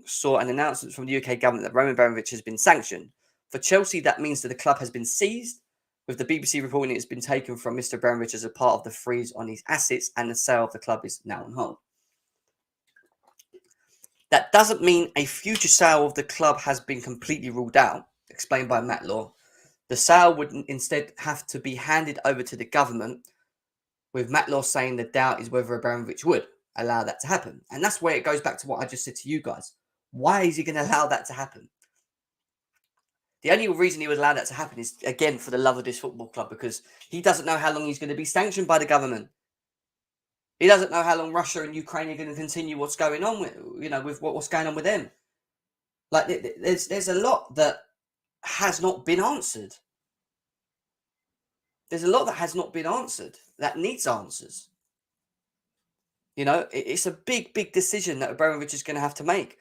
saw an announcement from the UK government that Roman Abramovich has been sanctioned. For Chelsea, that means that the club has been seized, with the BBC reporting it has been taken from Mr. Abramovich as a part of the freeze on his assets, and the sale of the club is now on hold. That doesn't mean a future sale of the club has been completely ruled out, explained by Matt Law. The sale would instead have to be handed over to the government, with Matt Law saying the doubt is whether Abramovich would allow that to happen. And that's where it goes back to what I just said to you guys. Why is he going to allow that to happen? The only reason he would allow that to happen is, again, for the love of this football club, because he doesn't know how long he's going to be sanctioned by the government. He doesn't know how long Russia and Ukraine are going to continue what's going on with, with what's going on with them. Like, there's a lot that has not been answered. There's a lot that has not been answered that needs answers. It's a big, big decision that Abramovich is going to have to make.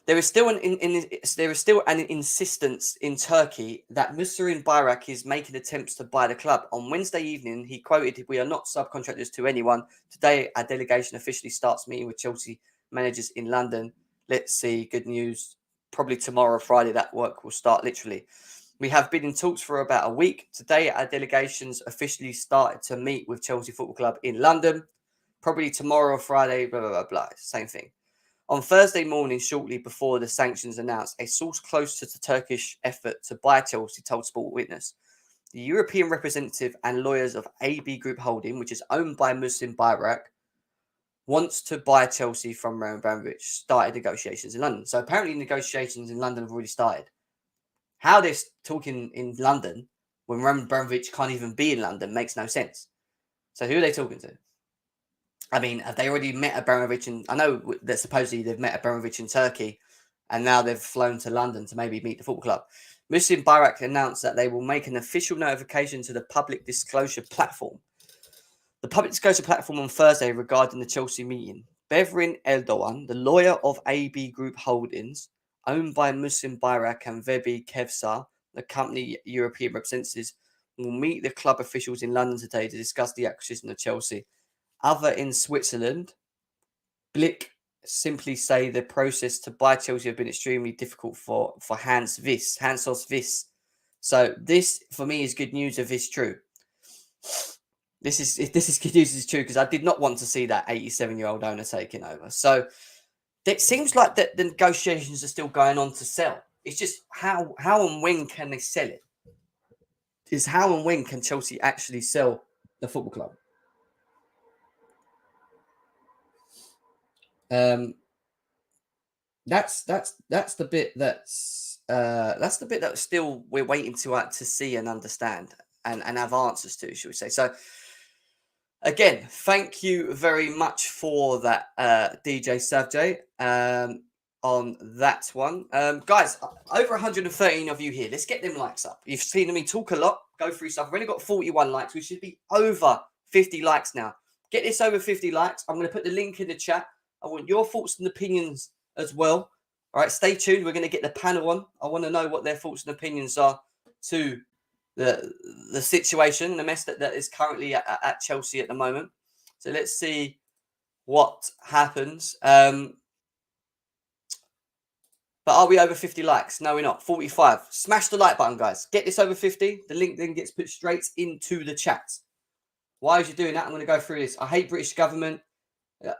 There is still an insistence in Turkey that Musarin Bayrak is making attempts to buy the club. On Wednesday evening, he quoted, "We are not subcontractors to anyone. Today, our delegation officially starts meeting with Chelsea managers in London. Let's see, good news. Probably tomorrow, Friday, that work will start literally. We have been in talks for about a week. Today, our delegations officially started to meet with Chelsea Football Club in London. Probably tomorrow or Friday, blah, blah, blah, blah. Same thing. On Thursday morning, shortly before the sanctions announced, a source close to the Turkish effort to buy Chelsea told Sport Witness, the European representative and lawyers of AB Group Holding, which is owned by Muslim Bayrak, wants to buy Chelsea from Roman Abramovich, started negotiations in London. So apparently negotiations in London have already started. How they're talking in London when Roman Abramovich can't even be in London makes no sense. So who are they talking to? I mean, have they already met Abramovich? I know that supposedly they've met Abramovich in Turkey, and now they've flown to London to maybe meet the football club. Muslim Bayrak announced that they will make an official notification to the public disclosure platform. The public disclosure platform on Thursday regarding the Chelsea meeting. Bevrin Erdogan, the lawyer of AB Group Holdings, owned by Muslim Bayrak and Vebi Kevsar, the company European representatives, will meet the club officials in London today to discuss the acquisition of Chelsea. Other in Switzerland, Blick simply say the process to buy Chelsea have been extremely difficult for Hans Wiss. So this, for me, is good news if it's true. This is good news if it's true, because I did not want to see that 87-year-old owner taking over. So it seems like that the negotiations are still going on to sell. It's just how and when can they sell it? Is how and when can Chelsea actually sell the football club? That's the bit that's the bit that still we're waiting to see and understand and have answers to, should we say? So again, thank you very much for that, DJ Savjay, on that one. Guys, over 113 of you here. Let's get them likes up. You've seen me talk a lot, go through stuff. I've only got 41 likes. We should be over 50 likes now. Get this over 50 likes. I'm going to put the link in the chat. I want your thoughts and opinions as well. All right, stay tuned. We're going to get the panel on. I want to know what their thoughts and opinions are to the situation, the mess that is currently at Chelsea at the moment. So let's see what happens. But are we over 50 likes? No, we're not. 45. Smash the like button, guys. Get this over 50. The link then gets put straight into the chat. Why is you doing that? I'm going to go through this. I hate British government.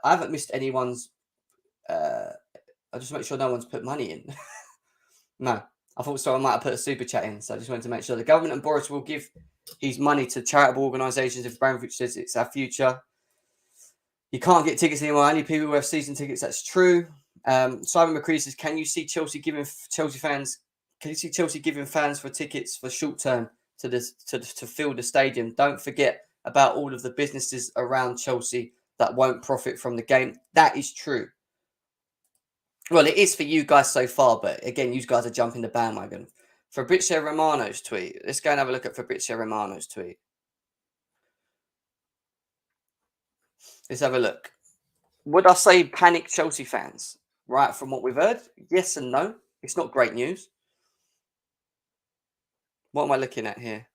I haven't missed anyone's. I just make sure no one's put money in. No, I thought so. I might have put a super chat in. So I just wanted to make sure the government and Boris will give his money to charitable organisations if Abramovich says it's our future. You can't get tickets anymore. Only people who have season tickets. That's true. Simon McCready says, "Can you see Chelsea giving fans? Can you see Chelsea giving fans for tickets for short term to fill the stadium? Don't forget about all of the businesses around Chelsea that won't profit from the game." That is true. Well, it is for you guys so far, but again, you guys are jumping the bandwagon. Fabrizio Romano's tweet. Let's go and have a look at Fabrizio Romano's tweet. Let's have a look. Would I say panic Chelsea fans? Right, from what we've heard, yes and no. It's not great news. What am I looking at here?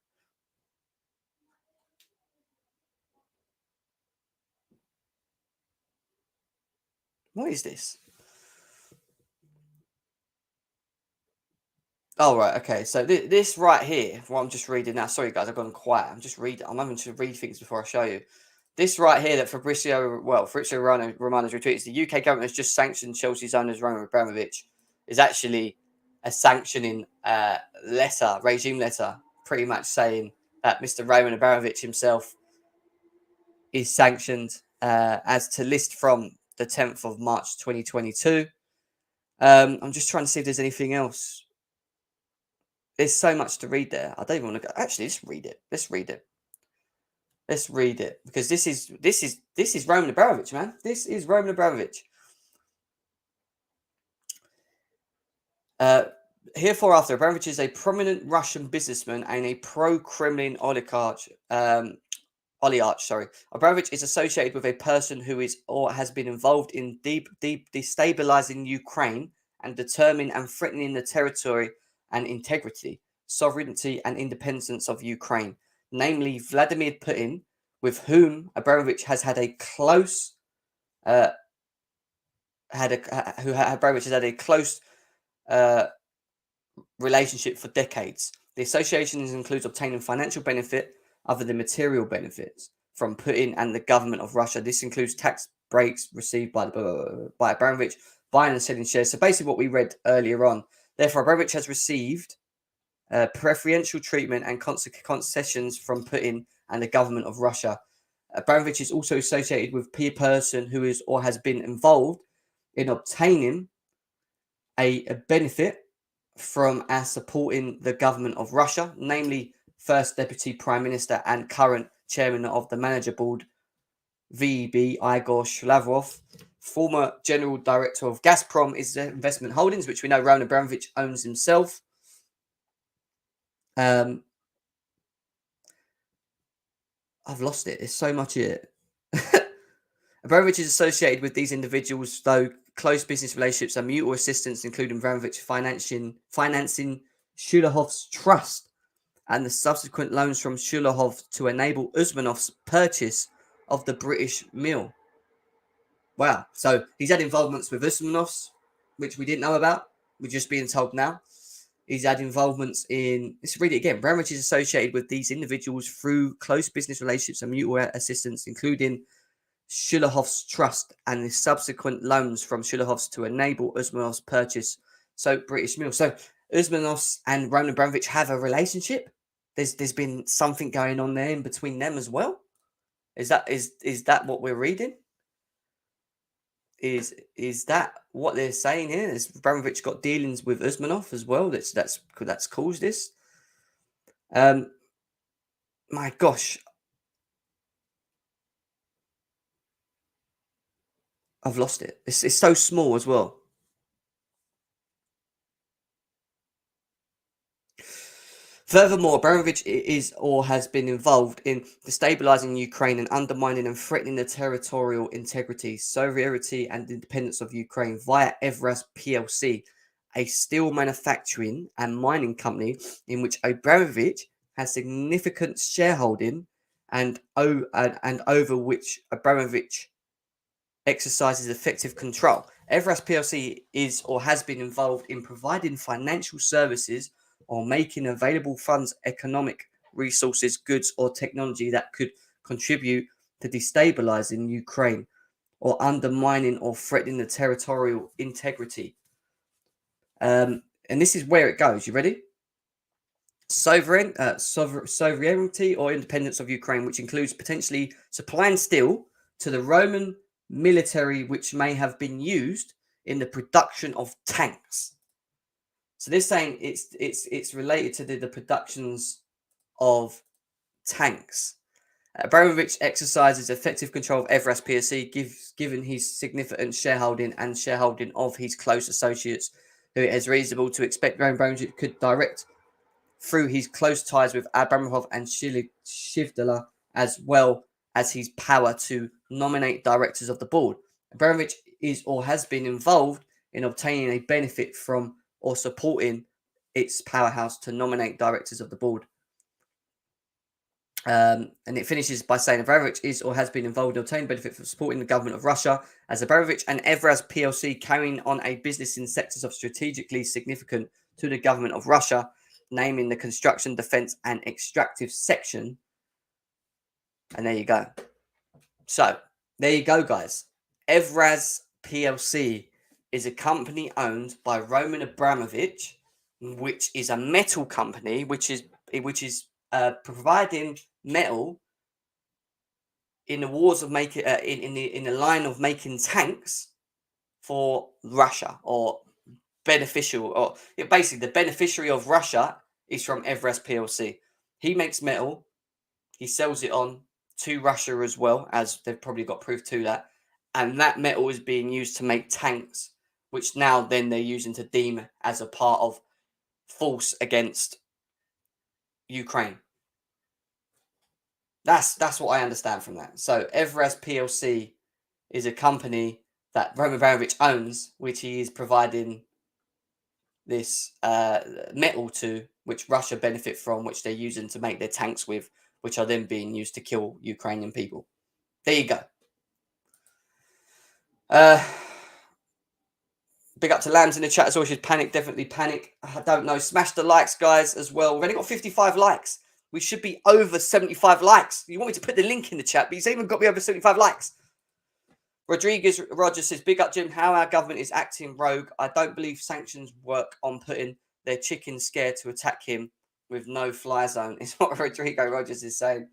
What is this? Oh, right. Okay. So this right here, what I'm just reading now. Sorry, guys, I've gone quiet. I'm having to read things before I show you. This right here that Fabrizio Romano's retweets, the UK government has just sanctioned Chelsea's owners Roman Abramovich, is actually a sanctioning regime letter, pretty much saying that Mr. Roman Abramovich himself is sanctioned as to list from the 10th of March 2022. I'm just trying to see if there's anything else. There's so much to read there. I don't even want to go. Actually, let's read it. Let's read it because this is Roman Abramovich, man. This is Roman Abramovich. Hereafter, Abramovich is a prominent Russian businessman and a pro-Kremlin oligarch. Abramovich is associated with a person who is or has been involved in deep destabilizing Ukraine and determining and threatening the territory and integrity, sovereignty, and independence of Ukraine, namely Vladimir Putin, with whom Abramovich has had a close Abramovich has had a close relationship for decades. The association includes obtaining financial benefit other than material benefits from Putin and the government of Russia. This includes tax breaks received by Abramovich, buying and selling shares. So basically what we read earlier on. Therefore, Abramovich has received preferential treatment and concessions from Putin and the government of Russia. Abramovich is also associated with a person who is or has been involved in obtaining a benefit from our supporting the government of Russia, namely First Deputy Prime Minister and current Chairman of the Manager Board, VEB, Igor Shlavov, former General Director of Gazprom is Investment Holdings, which we know Roman Abramovich owns himself. I've lost it. There's so much here. Abramovich is associated with these individuals, though close business relationships and mutual assistance, including Abramovich financing Shulahov's trust and the subsequent loans from Shulahov to enable Usmanov's purchase of the British mill. Wow. So he's had involvements with Usmanov's, which we didn't know about. We're just being told now. He's had involvements in, let's read it again. Abramovich is associated with these individuals through close business relationships and mutual assistance, including Shulahov's trust and the subsequent loans from Shulahov's to enable Usmanov's purchase. So British mill. So Usmanov's and Roman Abramovich have a relationship. There's been something going on there in between them as well. Is that what we're reading? Is that what they're saying here? Has Abramovich got dealings with Usmanov as well? That's caused this. My gosh, I've lost it. It's so small as well. Furthermore, Abramovich is or has been involved in destabilizing Ukraine and undermining and threatening the territorial integrity, sovereignty, and independence of Ukraine via Evraz PLC, a steel manufacturing and mining company in which Abramovich has significant shareholding and over which Abramovich exercises effective control. Evraz PLC is or has been involved in providing financial services or making available funds, economic resources, goods, or technology that could contribute to destabilizing Ukraine or undermining or threatening the territorial integrity. And this is where it goes. You ready? Sovereignty or independence of Ukraine, which includes potentially supplying steel to the Roman military, which may have been used in the production of tanks. So they're saying it's related to the productions of tanks. Abramovich exercises effective control of Evraz PLC, given his significant shareholding and shareholding of his close associates, who it is reasonable to expect Abramovich could direct through his close ties with Abramovich and Shivdala, as well as his power to nominate directors of the board. Abramovich is or has been involved in obtaining a benefit from or supporting its powerhouse to nominate directors of the board. And it finishes by saying Abramovich is or has been involved in obtaining benefit from supporting the government of Russia, as Abramovich and Evraz PLC carrying on a business in sectors of strategically significant to the government of Russia, naming the construction, defense, and extractive section. And there you go. So there you go, guys. Evraz PLC is a company owned by Roman Abramovich, which is a metal company, which is providing metal in the wars of making in the line of making tanks for Russia, or beneficial, or basically the beneficiary of Russia is from Evraz PLC. He makes metal, he sells it on, to Russia as well, as they've probably got proof to that. And that metal is being used to make tanks, which now then they're using to deem as a part of force against Ukraine. That's what I understand from that. So Everest PLC is a company that Roman Abramovich owns, which he is providing this metal to, which Russia benefit from, which they're using to make their tanks with, which are then being used to kill Ukrainian people. There you go. Big up to Lambs in the chat as always. Panic, definitely panic. I don't know. Smash the likes, guys, as well. We've only got 55 likes. We should be over 75 likes. You want me to put the link in the chat, but you've even got me over 75 likes. Rodriguez Rogers says, big up, Jim. How our government is acting rogue. I don't believe sanctions work on putting their chickens scared to attack him with no fly zone. Is what Rodrigo Rogers is saying.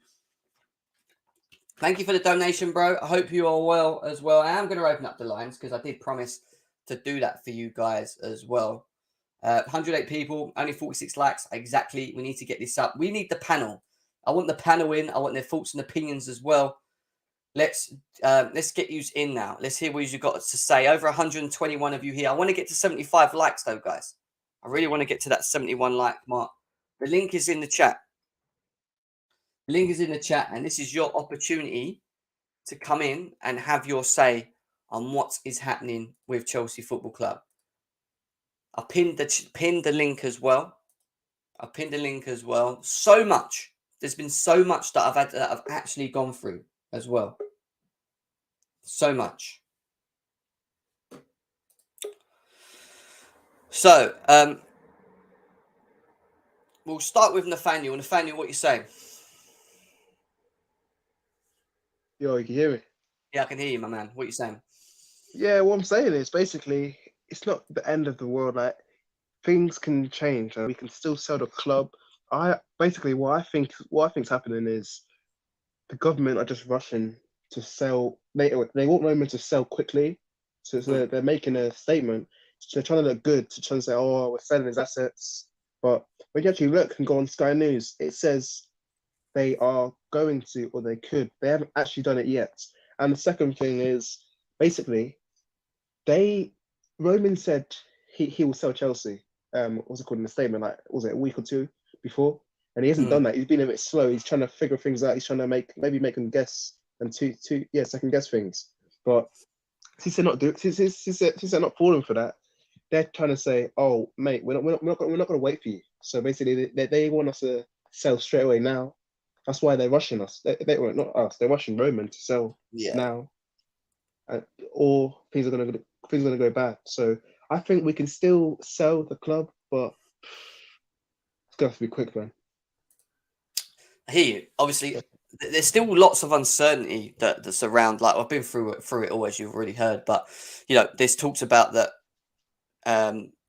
Thank you for the donation, bro. I hope you are well as well. I am going to open up the lines because I did promise to do that for you guys as well. 108 people, only 46 likes. Exactly. We need to get this up. We need the panel. I want the panel in. I want their thoughts and opinions as well. Let's get you in now. Let's hear what you've got to say. Over 121 of you here. I want to get to 75 likes though, guys. I really want to get to that 71 like mark. The link is in the chat. The link is in the chat, and this is your opportunity to come in and have your say on what is happening with Chelsea Football Club. I pinned the link as well. So much. There's been so much that I've actually gone through as well. So much. So, we'll start with Nathaniel. Nathaniel, what you saying? Yo, you can hear me? Yeah, I can hear you, my man. What you saying? Yeah, what I'm saying is basically it's not the end of the world. Like things can change and we can still sell the club. What I think's happening is the government are just rushing to sell. They want Roman to sell quickly, so they're making a statement. So they're trying to look good, to try to say, "Oh, we're selling his assets." But when you actually look and go on Sky News, it says they are going to, or they could. They haven't actually done it yet. And the second thing is basically, Roman said he will sell Chelsea. What's it called in the statement? Like, was it a week or two before? And he hasn't done that. He's been a bit slow. He's trying to figure things out. He's trying to make them guess and second guess things. But since they're not falling for that, they're trying to say, "Oh, mate, we're not going to wait for you." So basically, they want us to sell straight away now. That's why they're rushing us. They not us. They're rushing Roman to sell now, or things are going to go bad. So I think we can still sell the club, but it's going to have to be quick, man. I hear you. Obviously, there's still lots of uncertainty that's around. Like I've been through it all, as you've already heard. But there's talks about that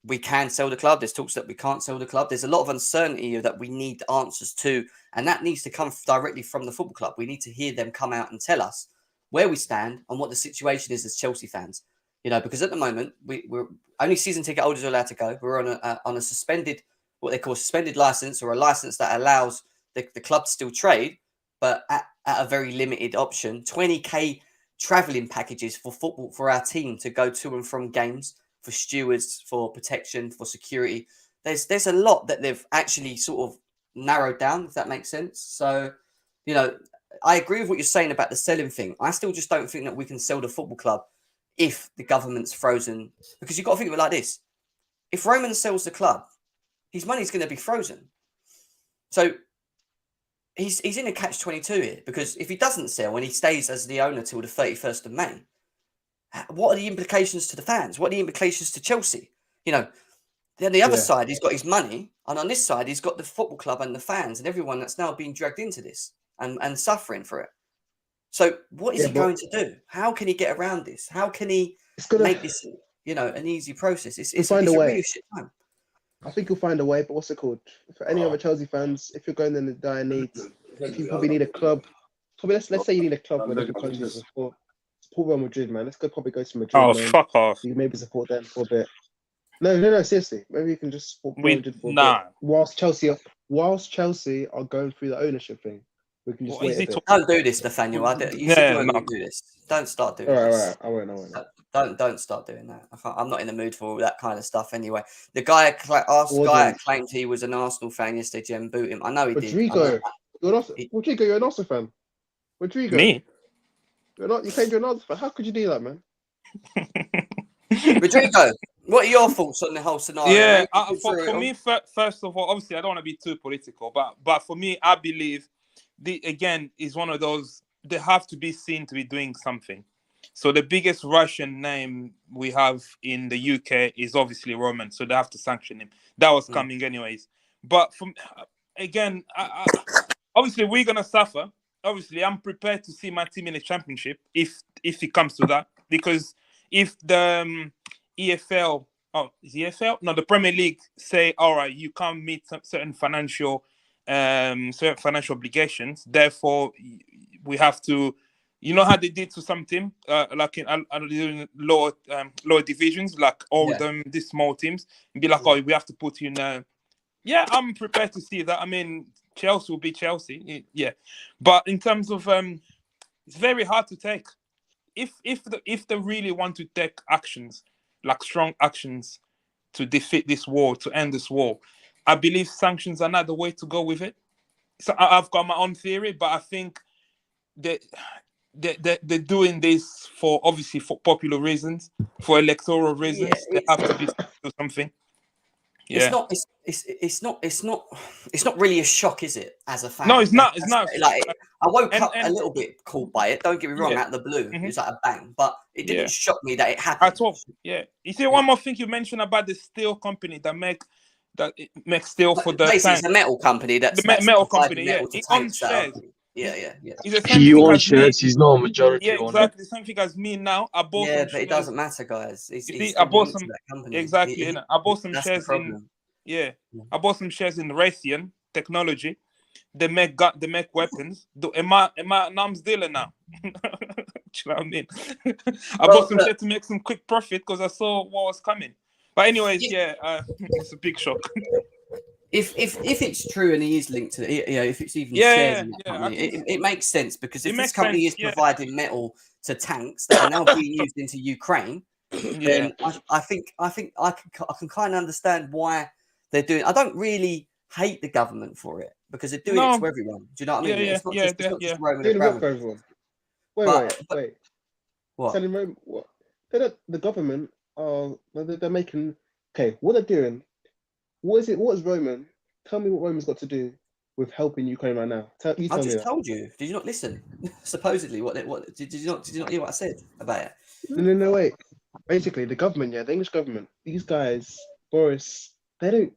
we can sell the club. There's talks that we can't sell the club. There's a lot of uncertainty that we need answers to, and that needs to come directly from the football club. We need to hear them come out and tell us where we stand and what the situation is as Chelsea fans. Because at the moment we're only season ticket holders are allowed to go. We're on a suspended, what they call suspended license, or a license that allows the club to still trade, but at a very limited option. 20k travelling packages for football for our team to go to and from games, for stewards, for protection, for security. There's a lot that they've actually sort of narrowed down, if that makes sense. So, I agree with what you're saying about the selling thing. I still just don't think that we can sell the football club if the government's frozen, because you've got to think of it like this. If Roman sells the club, his money's going to be frozen. So he's in a catch-22 here, because if he doesn't sell and he stays as the owner till the 31st of May, what are the implications to the fans? What are the implications to Chelsea? Then the other side, he's got his money, and on this side, he's got the football club and the fans and everyone that's now being dragged into this and suffering for it. So what is he going to do? How can he get around this? How can he make this, an easy process? It's a really shit time. I think you'll find a way, but what's it called? For any other Chelsea fans, if you're going in the dire needs, if you probably need a club, let's say you need a club where they can continue to support Real Madrid, man. Let's probably go to Madrid. Oh, man. fuck off. You maybe support them for a bit. No, seriously. Maybe you can just support Madrid for a bit. Whilst Chelsea are going through the ownership thing. We can just What is wait a he bit. Don't do this, Nathaniel. You said you weren't no. going to do this. Don't start doing All right, this. I won't. Don't start doing that. I'm not in the mood for all that kind of stuff anyway. The guy Wasn't. claimed he was an Arsenal fan yesterday. Jim, boot him. I know he did. Rodrigo, He- Rodrigo, you're an Arsenal fan. Rodrigo, Me? you're not. You claim you're an Arsenal fan. How could you do that, man? Rodrigo, what are your thoughts on the whole scenario? Yeah, mate? for me, first of all, obviously, I don't want to be too political, but for me, I believe again is one of those, they have to be seen to be doing something. So the biggest Russian name we have in the UK is obviously Roman, so they have to sanction him. That was coming anyways. But again, obviously we're gonna suffer. Obviously, I'm prepared to see my team in the championship if it comes to that, because if the EFL, is EFL? No, the Premier League say, all right, you can't meet certain financial obligations. Therefore, we have to, you know how they did to some team, like in lower divisions, like all them these small teams, and be like, oh, we have to put you in. Yeah, I'm prepared to see that. I mean, Chelsea will be Chelsea, yeah. But in terms of, it's very hard to take. If they really want to take actions, like strong actions, to defeat this war, to end this war, I believe sanctions are not the way to go with it. So I've got my own theory, but I think that they're doing this obviously for popular reasons, for electoral reasons. They have to do something. Yeah. It's not really a shock, is it? As a fan, No, it's not. It's not. Like I woke up a little bit called by it. Don't get me wrong, out of the blue, it was like a bang, but it didn't shock me that it happened at all. Yeah. You see, one more thing you mentioned about the steel company that makes steel for the basically, tank. it's a metal company that's metal company. metal He to owns tanks that shares. Yeah. He's the same He thing owns as me. shares. He's not a majority Yeah, owner. exactly. The same thing as me now. I bought some but shares. it doesn't matter, guys. You He's see, still I bought linked to some. that company. Exactly. I bought some That's shares the in. problem. Yeah, I bought some shares in Raytheon Technology. They make weapons. Am I an arms dealer now? Do you know what I mean? I bought some shares to make some quick profit because I saw what was coming. But anyways, it's a big shock. If it's true and he is linked to it, if it's even shares in that company, it makes sense, because if this company is providing metal to tanks that are now being used into Ukraine, then I think I can kind of understand why they're doing. I don't really hate the government for it, because they're doing it to everyone. Do you know what I mean? It's not just Roman Abramovich. Wait. What? Telling Rome, what? The government are they're making. Okay, what they're doing. What is Roman? Tell me what Roman's got to do with helping Ukraine right now. Tell me I just that. told you. Did you not listen? Supposedly, what did you not hear what I said about it? No, wait. Basically, the government, the English government, these guys, Boris, they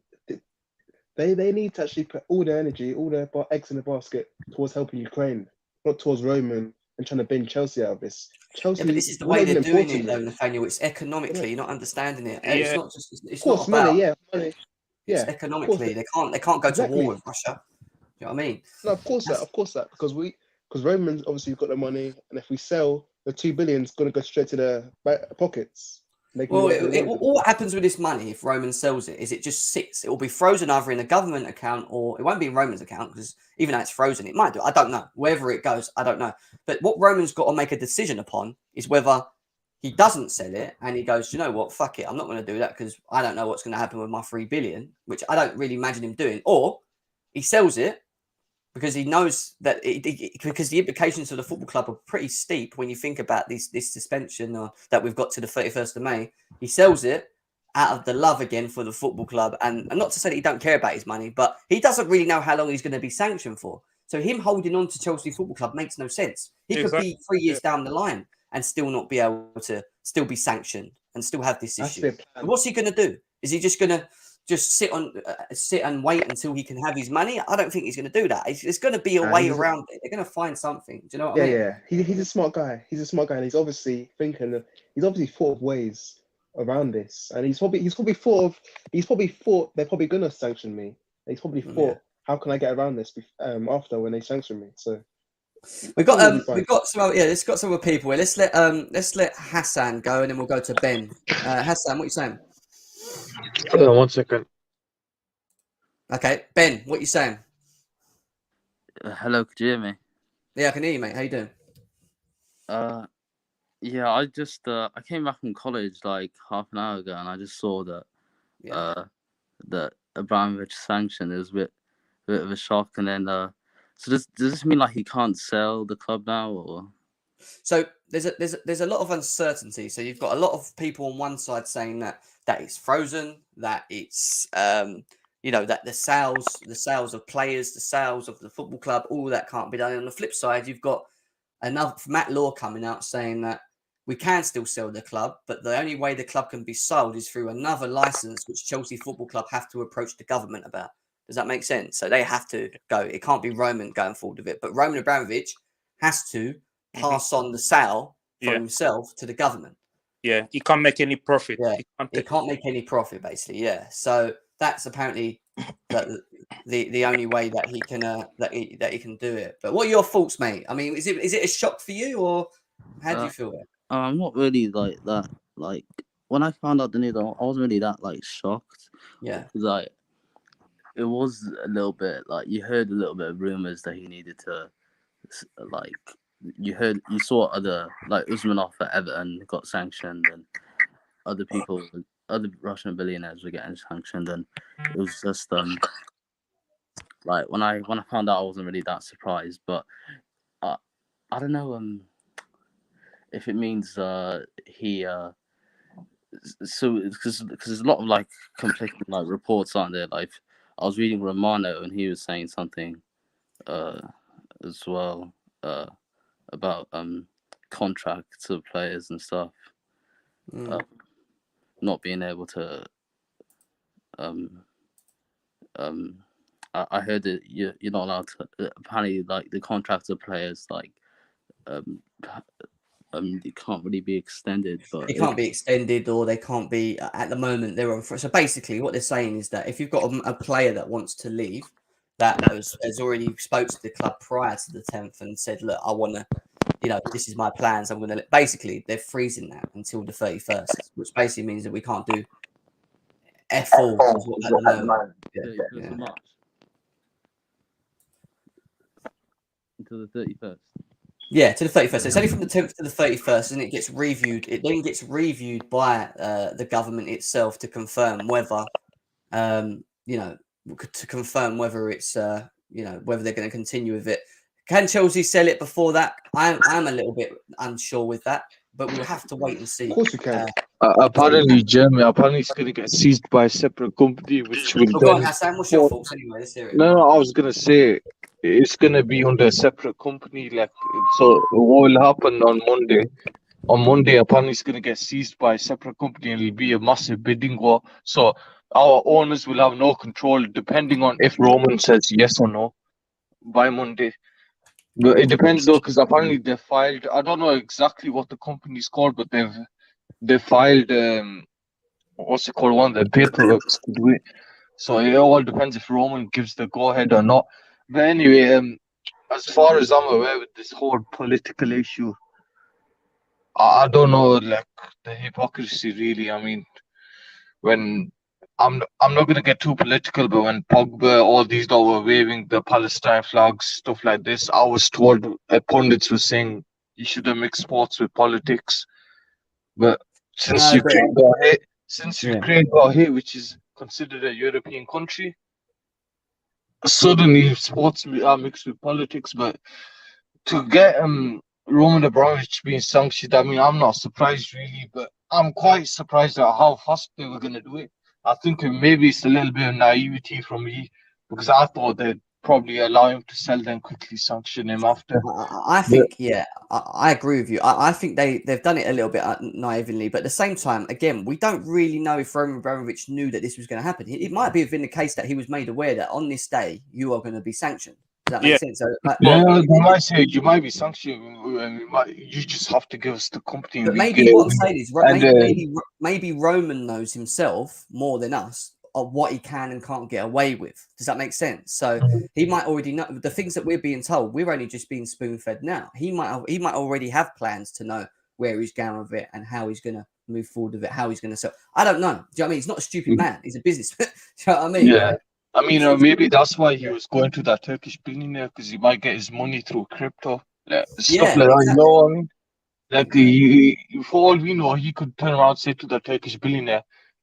need to actually put all their energy, all their eggs in the basket towards helping Ukraine, not towards Roman and trying to bin Chelsea out of this. Chelsea, but this is the way they're doing it, though, Nathaniel. It's economically, you're not understanding it. It's not just. It's not about money. It's economically. They can't go to war with Russia. You know what I mean? No, of course that, because Romans obviously got the money, and if we sell, the 2 billion is going to go straight to their pockets. Well, what happens with this money if Roman sells it is it just sits. It will be frozen either in a government account, or it won't be in Roman's account, because even though it's frozen, it might do. I don't know. Wherever it goes, I don't know. But what Roman's got to make a decision upon is whether he doesn't sell it and he goes, you know what, fuck it, I'm not going to do that because I don't know what's going to happen with my 3 billion, which I don't really imagine him doing. Or he sells it because he knows that because the implications for the football club are pretty steep when you think about this suspension that we've got to the 31st of May. He sells it out of the love again for the football club, and not to say that he don't care about his money, but he doesn't really know how long he's going to be sanctioned for. So him holding on to Chelsea Football Club makes no sense. He could be 3 years down the line and still not be able to still be sanctioned and still have this issue. What's he going to do? Is he just going to sit and wait until he can have his money? I don't think he's going to do that. There's going to be a way around it. They're going to find something. Do you know what I mean? Yeah. He's a smart guy. And he's obviously thinking. He's obviously thought of ways around this, and he's probably thought they're probably going to sanction me. He's probably thought, how can I get around this after when they sanction me? So we've got some other people here. Let's let Hassan go, and then we'll go to Ben. Hassan, what are you saying? 1 second. Okay, Ben, what are you saying? Hello, could you hear me? Yeah, I can hear you, mate. How you doing? Yeah, I just I came back from college like half an hour ago, and I just saw that Yeah. that Abramovich sanctioned. It was a bit of a shock, and then so does this mean like he can't sell the club now, or? So there's a lot of uncertainty. So you've got a lot of people on one side saying that it's frozen, that it's that the sales of players, the sales of the football club, all that can't be done. And on the flip side, you've got another Matt Law coming out saying that we can still sell the club, but the only way the club can be sold is through another license, which Chelsea Football Club have to approach the government about. Does that make sense? So they have to go. It can't be Roman going forward with it, but Roman Abramovich has to pass on the sale from himself to the government. Yeah, he can't make any profit. Yeah, he can't make any profit, basically. Yeah, so that's apparently the only way that he can that he can do it. But what are your thoughts, mate? I mean, is it a shock for you, or how do you feel it? I'm not really like that. Like when I found out the news, I wasn't really that like shocked. Yeah, because like it was a little bit like you heard a little bit of rumors that he needed to like. You saw other like Usmanov at Everton got sanctioned, and other Russian billionaires were getting sanctioned, and it was just like when I found out, I wasn't really that surprised, but I don't know if it means he so because there's a lot of like conflicting like reports, aren't there? Like I was reading Romano, and he was saying something as well about contracts of players and stuff, not being able to I heard that you're not allowed to apparently like the contracts of players like it can't really be extended, but it can't be extended, or they can't be at the moment they're on. So basically, what they're saying is that if you've got a player that wants to leave, that has already spoke to the club prior to the 10th and said, look, I want to, this is my plans. I'm going to basically they're freezing that until the 31st, which basically means that we can't do F all at the moment. Yeah. March until the 31st. Yeah, to the 31st. So it's only from the 10th to the 31st, and it gets reviewed. It then gets reviewed by the government itself to confirm whether, to confirm whether it's, whether they're going to continue with it. Can Chelsea sell it before that? I'm a little bit unsure with that, but we'll have to wait and see. Of course we can. Apparently, it's going to get seized by a separate company, which will go on, Hassan, what's your thoughts anyway? Let's hear it. No, I was going to say it's going to be under a separate company. Like, so what will happen on Monday? On Monday, apparently, it's going to get seized by a separate company, and it'll be a massive bidding war. So our owners will have no control, depending on if Roman says yes or no by Monday. But it depends though, because apparently they filed. I don't know exactly what the company's called, but they filed what's it called, one of the paperwork to do it. So it all depends if Roman gives the go ahead or not. But anyway, as far as I'm aware with this whole political issue, I don't know, like the hypocrisy really. I mean, when I'm not gonna get too political, but when Pogba, all these guys were waving the Palestine flags, stuff like this, I was told pundits were saying you shouldn't mix sports with politics. But since Ukraine got hit, which is considered a European country, suddenly sports are mixed with politics. But to get Roman Abramovich being sanctioned, I mean, I'm not surprised really, but I'm quite surprised at how fast they were going to do it. I think maybe it's a little bit of naivety from me, because I thought they'd probably allow him to sell, then quickly sanction him after. I think, I agree with you. I think they've done it a little bit naively, but at the same time, again, we don't really know if Roman Abramovich knew that this was going to happen. It might be within the case that he was made aware that on this day you are going to be sanctioned. Does that make sense? So, they might say you might be sanctioned, and you just have to give us the company. But maybe what I'm saying is, maybe Roman knows himself more than us of what he can and can't get away with. Does that make sense? So he might already know the things that we're being told. We're only just being spoon-fed now. He might already have plans to know where he's going with it and how he's going to move forward with it, how he's going to sell. I don't know. Do you know what I mean? He's not a stupid man. He's a businessman. Do you know what I mean? Yeah. I mean, maybe that's why he was going to that Turkish billionaire, because he might get his money through crypto, stuff Yeah, like that. You exactly. know what I mean? Like, for all we know, he could turn around and say to the Turkish billionaire,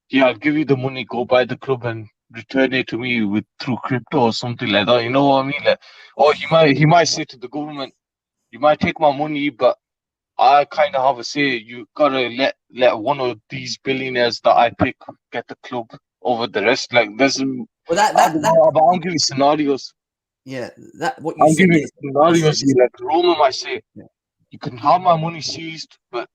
"Yeah, I'll give you the money, go buy the club and return it to me with through crypto or something like that." You know what I mean? Like, or he might say to the government, "You might take my money, but I kind of have a say. You gotta let one of these billionaires that I pick get the club over the rest." Like, there's, Well, I don't know, but I'm giving scenarios. yeah, that what you I'm said giving there. scenarios here. Like, Roma might say, Yeah. "You can have my money seized, but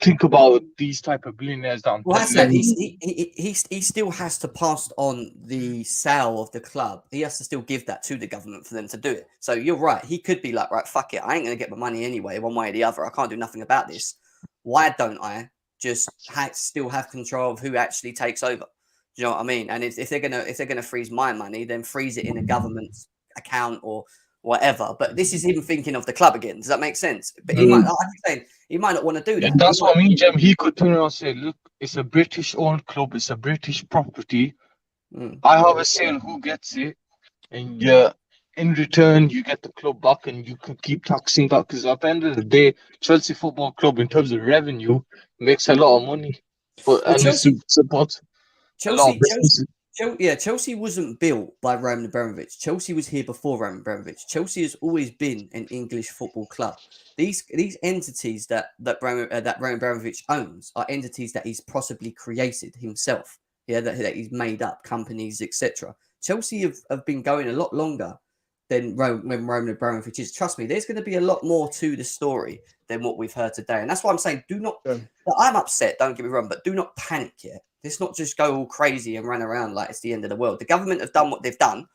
think about these type of billionaires that I'm Well, telling Hassan, you." he still has to pass on the sale of the club. He has to still give that to the government for them to do it. So you're right. He could be like, right, fuck it. I ain't going to get my money anyway, one way or the other. I can't do nothing about this. Why don't I just still have control of who actually takes over? Do you know what I mean? And if they're gonna freeze my money, then freeze it in a government's account or whatever. But this is him thinking of the club again. Does that make sense? But he might, like I'm saying, he might not want to do that. And that's what I mean, Jem. He could turn around and say, "Look, it's a British-owned club. It's a British property. I have a say on who gets it, and in return, you get the club back, and you can keep taxing that. Because at the end of the day, Chelsea Football Club, in terms of revenue, makes a lot of money, and Chelsea, it supports a lot of businesses." Chelsea wasn't built by Roman Abramovich. Chelsea was here before Roman Abramovich. Chelsea has always been an English football club. These entities that Roman Abramovich owns are entities that he's possibly created himself. Yeah, that he's made up, companies, etc. Chelsea have been going a lot longer than when Roman Abramovich is. Trust me, there's going to be a lot more to the story than what we've heard today. And that's why I'm saying, do not. I'm upset. Don't get me wrong, but do not panic yet. Let's not just go all crazy and run around like it's the end of the world. The government have done what they've done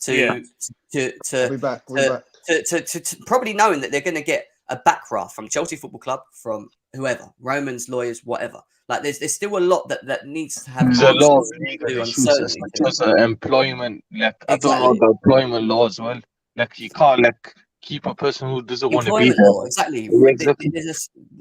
to probably knowing that they're going to get a backraft from Chelsea Football Club, from whoever, Romans, lawyers, whatever. Like there's still a lot that needs to have. There's a lot of legal issues, such as employment. Like, I don't know the employment law as well. Like, you can't keep a person who doesn't want to be there. Law, exactly.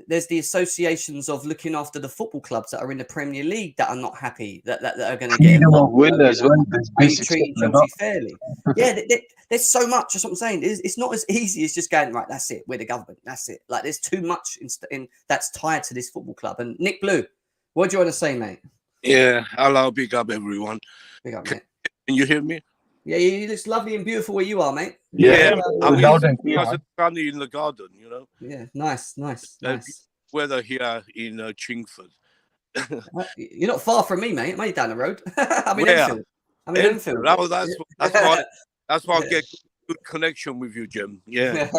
There's the associations of looking after the football clubs that are in the Premier League that are not happy that are going to get freedom of will as well. There's basic treating Chelsea fairly. Yeah, there's so much. That's what I'm saying. It's not as easy as just going, right, that's it. We're the government. That's it. Like, there's too much in that's tied to this football club. And Nick Blue, what do you want to say, mate? Yeah, hello, big up everyone. Big up, mate. Can you hear me? Yeah, you look lovely and beautiful where you are, mate. Yeah, I'm sunny in the garden, you know. Yeah, nice. Weather here in Chingford. You're not far from me, mate. I'm only down the road. I'm in Enfield. That's why I get good connection with you, Jim. Yeah.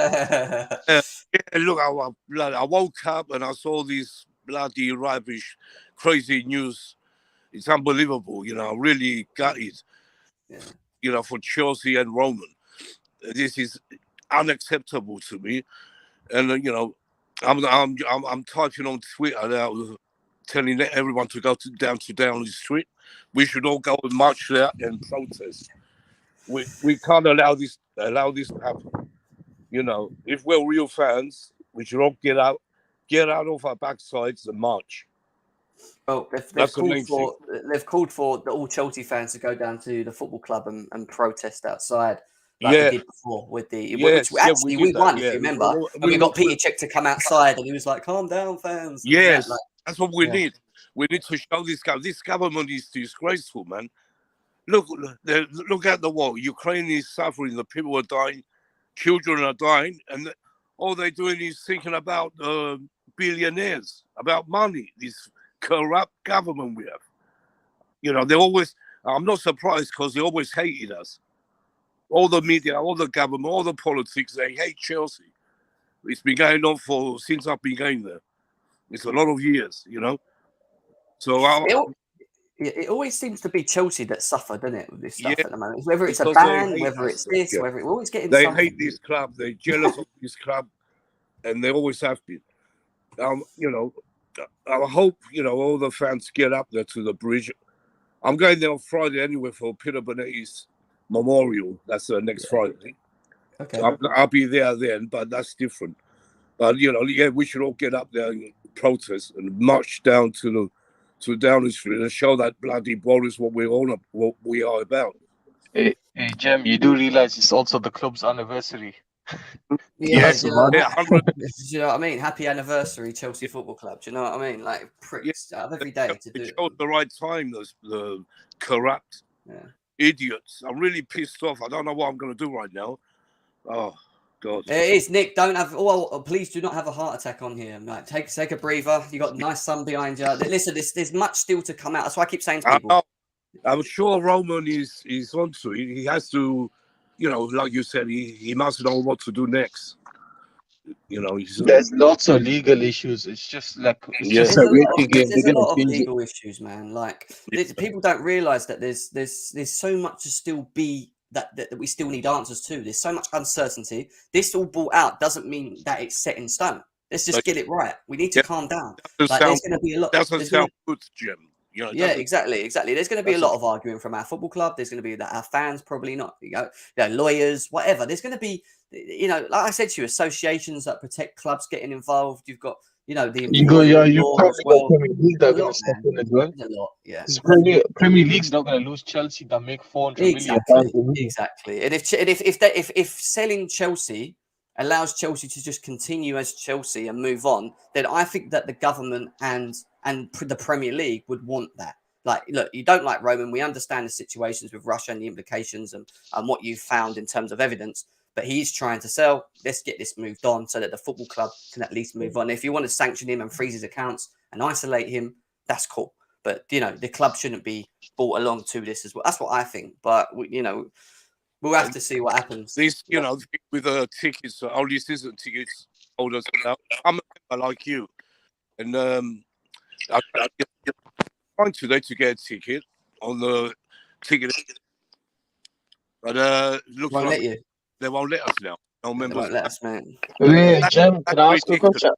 Look, I woke up and I saw this bloody rubbish, crazy news. It's unbelievable, you know. Really gutted, you know, for Chelsea and Roman. This is unacceptable to me, and you know, I'm typing on Twitter now, telling everyone to go down to Downing Street. We should all go and march there and protest. We can't allow this to happen. You know, if we're real fans, we should all get out of our backsides and march. Well, they've called for all Chelsea fans to go down to the football club and protest outside, like they did before with the we won. If you remember, and we got Peter Cech to come outside, and he was like, "Calm down, fans." Yes, that's what we need. We need to show this government is disgraceful, man. Look at the war. Ukraine is suffering. The people are dying. Children are dying, and all they're doing is thinking about billionaires, about money. This corrupt government we have. You know, I'm not surprised because they always hated us. All the media, all the government, all the politics, they hate Chelsea. It's been going on since I've been going there. It's a lot of years, you know. So it always seems to be Chelsea that suffer, doesn't it, with this stuff at the moment? Whether it's a ban, whether it's this, whether we're always getting. They hate this club. They're jealous of this club, and they always have been. You know, I hope all the fans get up there to the bridge. I'm going there on Friday anyway for Peter Bonetti's memorial. That's next Friday. Okay. So I'll be there then, but that's different. But we should all get up there and protest and march down to to Downing Street and show that bloody Boris what we are about. Hey, Jem, you do realize it's also the club's anniversary. Yes, do you know, yeah, 100. do you know what I mean? Happy anniversary, Chelsea Football Club. Do you know what I mean? Like pricks out of every day to do It it. chose the right time. The corrupt idiots. I'm really pissed off. I don't know what I'm going to do right now. Oh God. It is, Nick. Don't have. Oh, please do not have a heart attack on here. Like, take a breather. You got a nice sun behind you. Listen, there's much still to come out. That's why I keep saying to people. I'm sure Roman is onto it. He has to, like you said, he must know what to do next. There's lots of legal issues. It's just like There's a a waiting game. there's They're a gonna lot of change it. legal issues, man. Like people don't realize that there's so much to still be that we still need answers to. There's so much uncertainty. This all brought out doesn't mean that it's set in stone. Let's just get it right. We need to calm down. Like there's going to be a lot. Doesn't sound good, Jim. Yeah, exactly. There's going to be a lot of arguing from our football club. There's going to be that our fans probably not. Lawyers, whatever. There's going to be, like I said to you, associations that protect clubs getting involved. You've got, the You probably got well. Premier League that are going to step in as well. A lot, yeah. Premier League's not going to lose Chelsea that make 400 million pounds. Exactly. And if selling Chelsea allows Chelsea to just continue as Chelsea and move on, then I think that the government and the Premier League would want that. Like, look, you don't like Roman. We understand the situations with Russia and the implications and what you've found in terms of evidence. But he's trying to sell. Let's get this moved on so that the football club can at least move on. If you want to sanction him and freeze his accounts and isolate him, that's cool. But, the club shouldn't be brought along to this as well. That's what I think. But, we'll have to see what happens. This, with the tickets, only season tickets holders. I'm a member like you. And I trying today to get a ticket on the ticket. But looks Won't like let you. They won't let us now. No members. They won't let us, man. Wait, Jem, can I ask a question?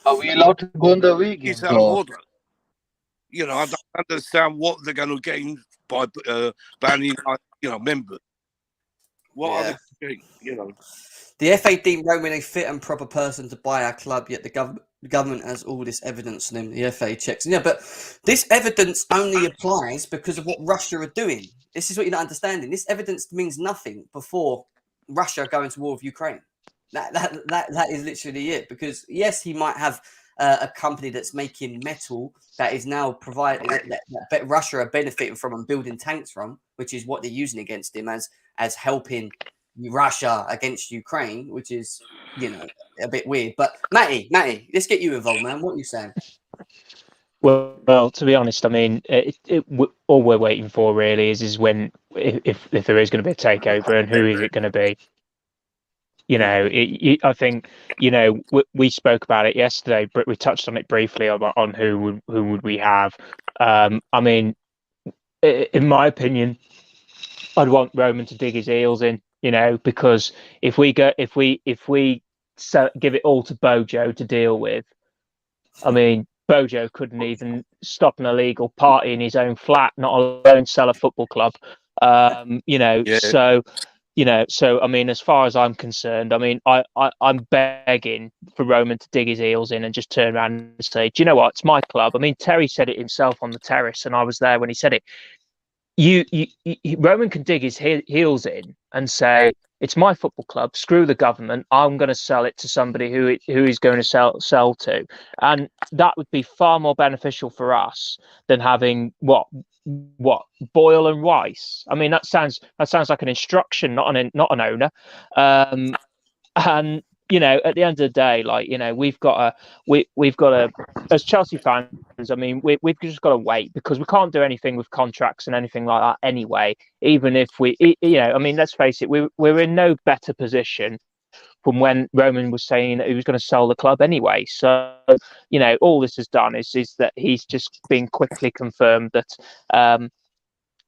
Are we allowed to go on the away games? It's out of order. I don't understand what they're going to gain by banning, members. What are they doing? The FA deemed Roman a fit and proper person to buy our club, yet the government has all this evidence on him. The FA checks. Yeah, but this evidence only applies because of what Russia are doing. This is what you're not understanding. This evidence means nothing before Russia going to war with Ukraine. That is literally it. Because yes, he might have a company that's making metal that is now providing that Russia are benefiting from and building tanks from, which is what they're using against him as helping Russia against Ukraine, which is a bit weird. But Matty, let's get you involved, man. What are you saying? Well, to be honest, I mean, all we're waiting for really is when if there is going to be a takeover and who is it going to be. I think we spoke about it yesterday, but we touched on it briefly on who would we have. I mean, in my opinion, I'd want Roman to dig his heels in, because if we give it all to Bojo to deal with, I mean, Bojo couldn't even stop an illegal party in his own flat, not alone sell a football club. So I mean, as far as I'm concerned, I mean, I'm begging for Roman to dig his heels in and just turn around and say, do you know what? It's my club. I mean, Terry said it himself on the terrace, and I was there when he said it. Roman can dig his heels in and say, it's my football club, screw the government, I'm going to sell it to somebody who is going to sell to. And that would be far more beneficial for us than having what Boyle and Rice. I mean, that sounds like an instruction, not an owner. And at the end of the day, we've got to, as Chelsea fans, I mean, we've just got to wait, because we can't do anything with contracts and anything like that anyway. Even if I mean, let's face it, we're in no better position from when Roman was saying that he was going to sell the club anyway. So, all this has done is that he's just been quickly confirmed that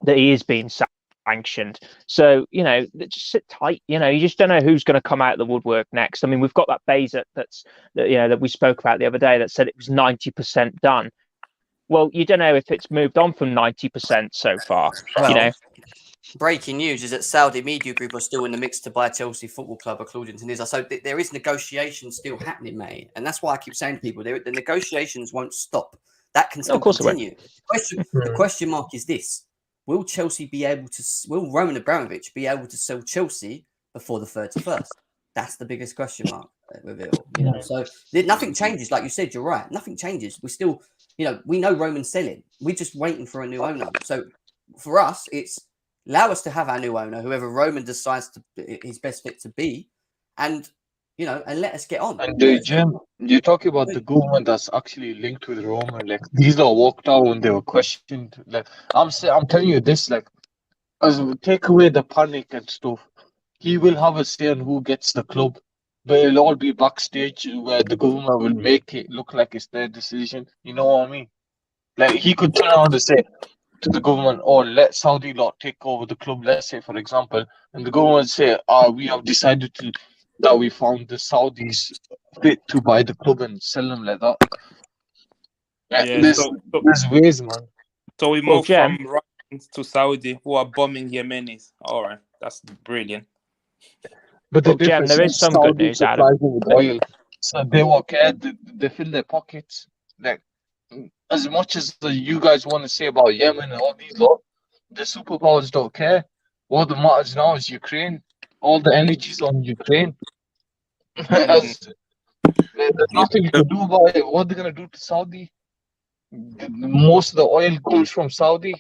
he is being sanctioned. So, just sit tight. You just don't know who's going to come out of the woodwork next. I mean, we've got that Beza that we spoke about the other day that said it was 90% done. Well, you don't know if it's moved on from 90% so far. Well, breaking news is that Saudi media group are still in the mix to buy Chelsea Football Club, according to Nizar. So there is negotiation still happening, mate. And that's why I keep saying to people, the negotiations won't stop That can still of course it won't. continue. The question mark is this: will Chelsea be able to? Will Roman Abramovich be able to sell Chelsea before the 31st? That's the biggest question mark with it all. You know, so nothing changes. Like you said, you're right. Nothing changes. We're still, you know, we know Roman's selling. We're just waiting for a new owner. So for us, it's allow us to have our new owner, whoever Roman decides to is best fit to be, and you know, and let us get on. And Jim, you're talking about the government that's actually linked with Roman. Like these lot walked out when they were questioned. Like I'm telling you this. Like as we take away the panic and stuff, he will have a say on who gets the club, but it'll all be backstage where the government will make it look like it's their decision. You know what I mean? Like he could turn around and say to the government, "Oh, let Saudi lot take over the club." Let's say, for example, and the government say, we have decided that we found the Saudis fit to buy the club and sell them like that." Yeah, There's ways, man. So we Well, move Jem, from Russians to Saudi, who are bombing Yemenis. All right, that's brilliant. But the well, Jem, difference there is is some good Saudi news, Adam. supplies them with oil, so they won't care. They fill their pockets. Like as much as you guys want to say about Yemen and all these lot, the superpowers don't care. What matters now is Ukraine. All the energy's on Ukraine. As there's nothing you can do about it. What are they gonna do to Saudi? Most of the oil comes from Saudi.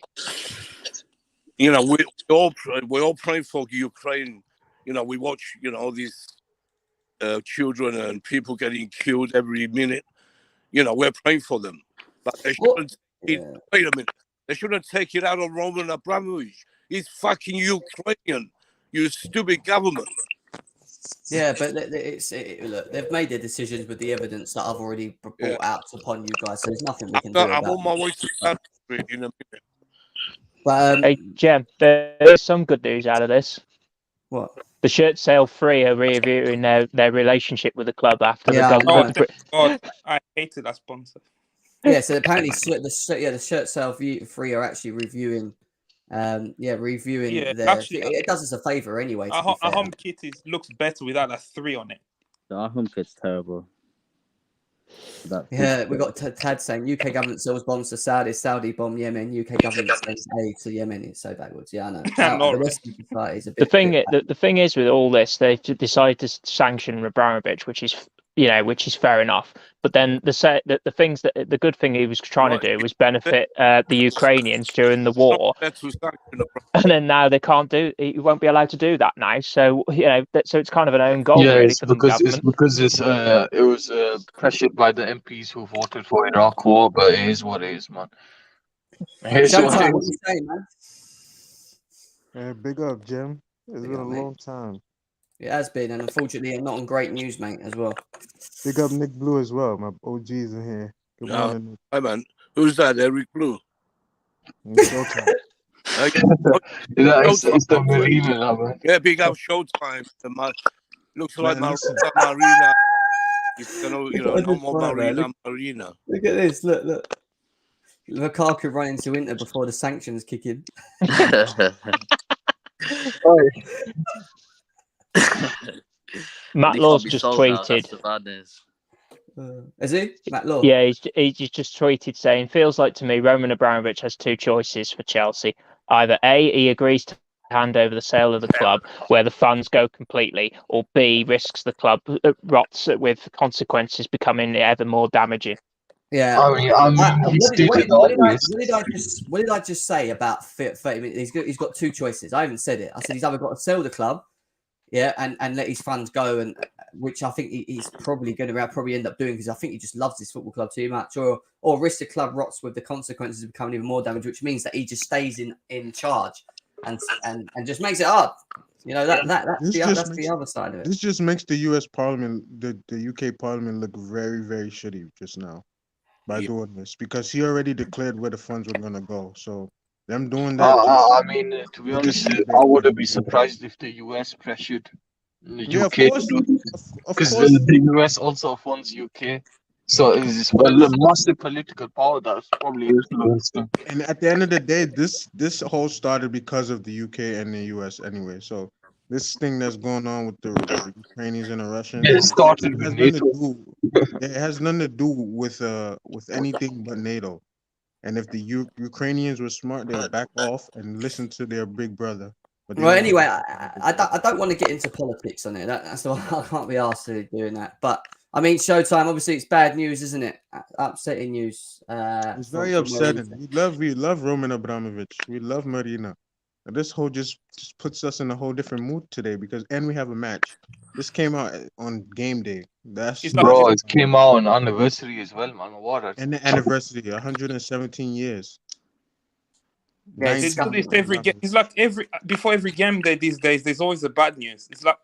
You know, we all pray for Ukraine. You know, we watch, you know, all these children and people getting killed every minute. You know, we're praying for them, but they shouldn't. Wait a minute, they shouldn't take it out on Roman Abramovich. He's fucking Ukrainian. You stupid government. Yeah, but look, they've made their decisions with the evidence that I've already brought out upon you guys. So there's nothing we can do about I'm on my way to that in a minute. But hey, Jem, there's some good news out of this. What? The shirt sale 3 are reviewing their relationship with the club after the government. Oh, God, I hated that sponsor. Yeah, so apparently the shirt sale 3 are actually reviewing. It does us a favor anyway. Our home kit looks better without a 3 on it. Our home kit's terrible. Yeah, we got Tad saying UK government sells bombs to Saudi, Saudi bomb Yemen, UK government sends aid to Yemen. It's so backwards. Yeah, I know. The Western society is a bit. The thing is with all this, they've decided to sanction Abramovich, which is fair enough. But then the good thing he was trying to do was benefit the Ukrainians during the war, and then now they can't do. He won't be allowed to do that now. So so it's kind of an own goal really for the government. It's because it was pressured by the MPs who voted for Iraq war, but it is what it is, man. Showtime, what you say, man? Yeah, big up, Jim. It's been a long time. It has been, and unfortunately, not on great news, mate, as well. Big up Nick Blue as well. My OG's in here. Good morning. Hi, man. Who's that? Eric Blue? Showtime. It's the Marina, man. Yeah, big up Showtime. Looks like Marina. It's no more Marina. Look at this. Look. Lukaku running into Inter before the sanctions kick in. Matt Law's just tweeted. Is he? Matt Law? Yeah, he's just tweeted saying, "Feels like to me Roman Abramovich has 2 choices for Chelsea. Either A, he agrees to hand over the sale of the club where the funds go completely, or B, risks the club rots with consequences becoming ever more damaging." Yeah. I mean what did I just say about 30 minutes? He's got 2 choices. I haven't said it. I said he's either got to sell the club, and let his funds go, and which I think he's probably going to probably end up doing because I think he just loves this football club too much, or risk the club rots with the consequences of becoming even more damage, which means that he just stays in charge and just makes it hard. That's the other side of it. This just makes the US Parliament, the UK Parliament, look very, very shitty just now by doing this, because he already declared where the funds were going to go. So them doing that. I mean, to be honest, I wouldn't be surprised if the US pressured the UK to do this, because the US also funds UK. So it's a massive political power that's probably influenced them. And at the end of the day, this whole started because of the UK and the US anyway. So this thing that's going on with the Ukrainians and the Russians, it started with NATO. It has nothing to do with anything but NATO. And if the Ukrainians were smart, they'll back off and listen to their big brother. But they Well, don't anyway, listen to their big I brother. don't want to get into politics on it. That's why I can't be asked to doing that. But I mean, Showtime. Obviously, it's bad news, isn't it? Upsetting news. It's very from where we upsetting. We love Roman Abramovich. We love Marina. And this whole just puts us in a whole different mood today and we have a match. This came out on game day. That's It's like Bro, it came out on anniversary as well, man. What? and the anniversary, 117 years. Yeah, they it's do this disgusting. every game. It's like before every game day these days. There's always the bad news. It's like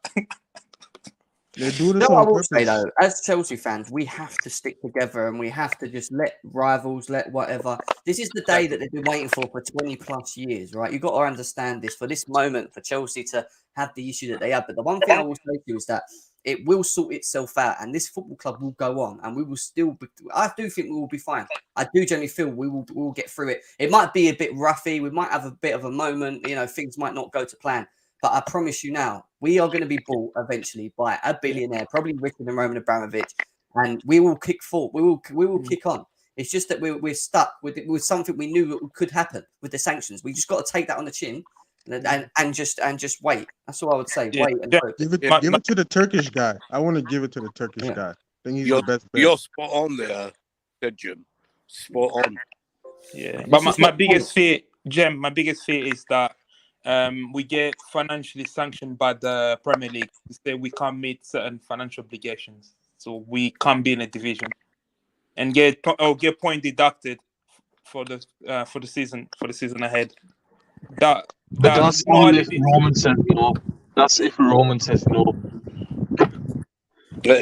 They do You this know what I on will purpose. say though, as Chelsea fans, we have to stick together and we have to just let rivals, let whatever. This is the day that they've been waiting for 20 plus years, right? You've got to understand this for this moment for Chelsea to have the issue that they have. But the one thing I will say to you is that it will sort itself out and this football club will go on and we will still be, I do think we will be fine. I do generally feel we will get through it. It might be a bit roughy. We might have a bit of a moment, you know, things might not go to plan. But I promise you now, we are going to be bought eventually by a billionaire, probably richer than Roman Abramovich, and we will kick forward. We will kick on. It's just that we're stuck with something we knew that could happen with the sanctions. We just got to take that on the chin and just wait. That's all I would say. Yeah. Wait and Yeah. hope. Give it to the Turkish guy. I want to give it to the Turkish Yeah. guy. I think he's You're, the best bet. you're spot on there, Jim. Spot on. Yeah, but This is my what biggest fear, Jem, my biggest fear is that we get financially sanctioned by the Premier League. Say we can't meet certain financial obligations, so we can't be in a division and get point deducted for the season ahead. But That that's you know all what if it is? Roman says no. That's if Roman says no.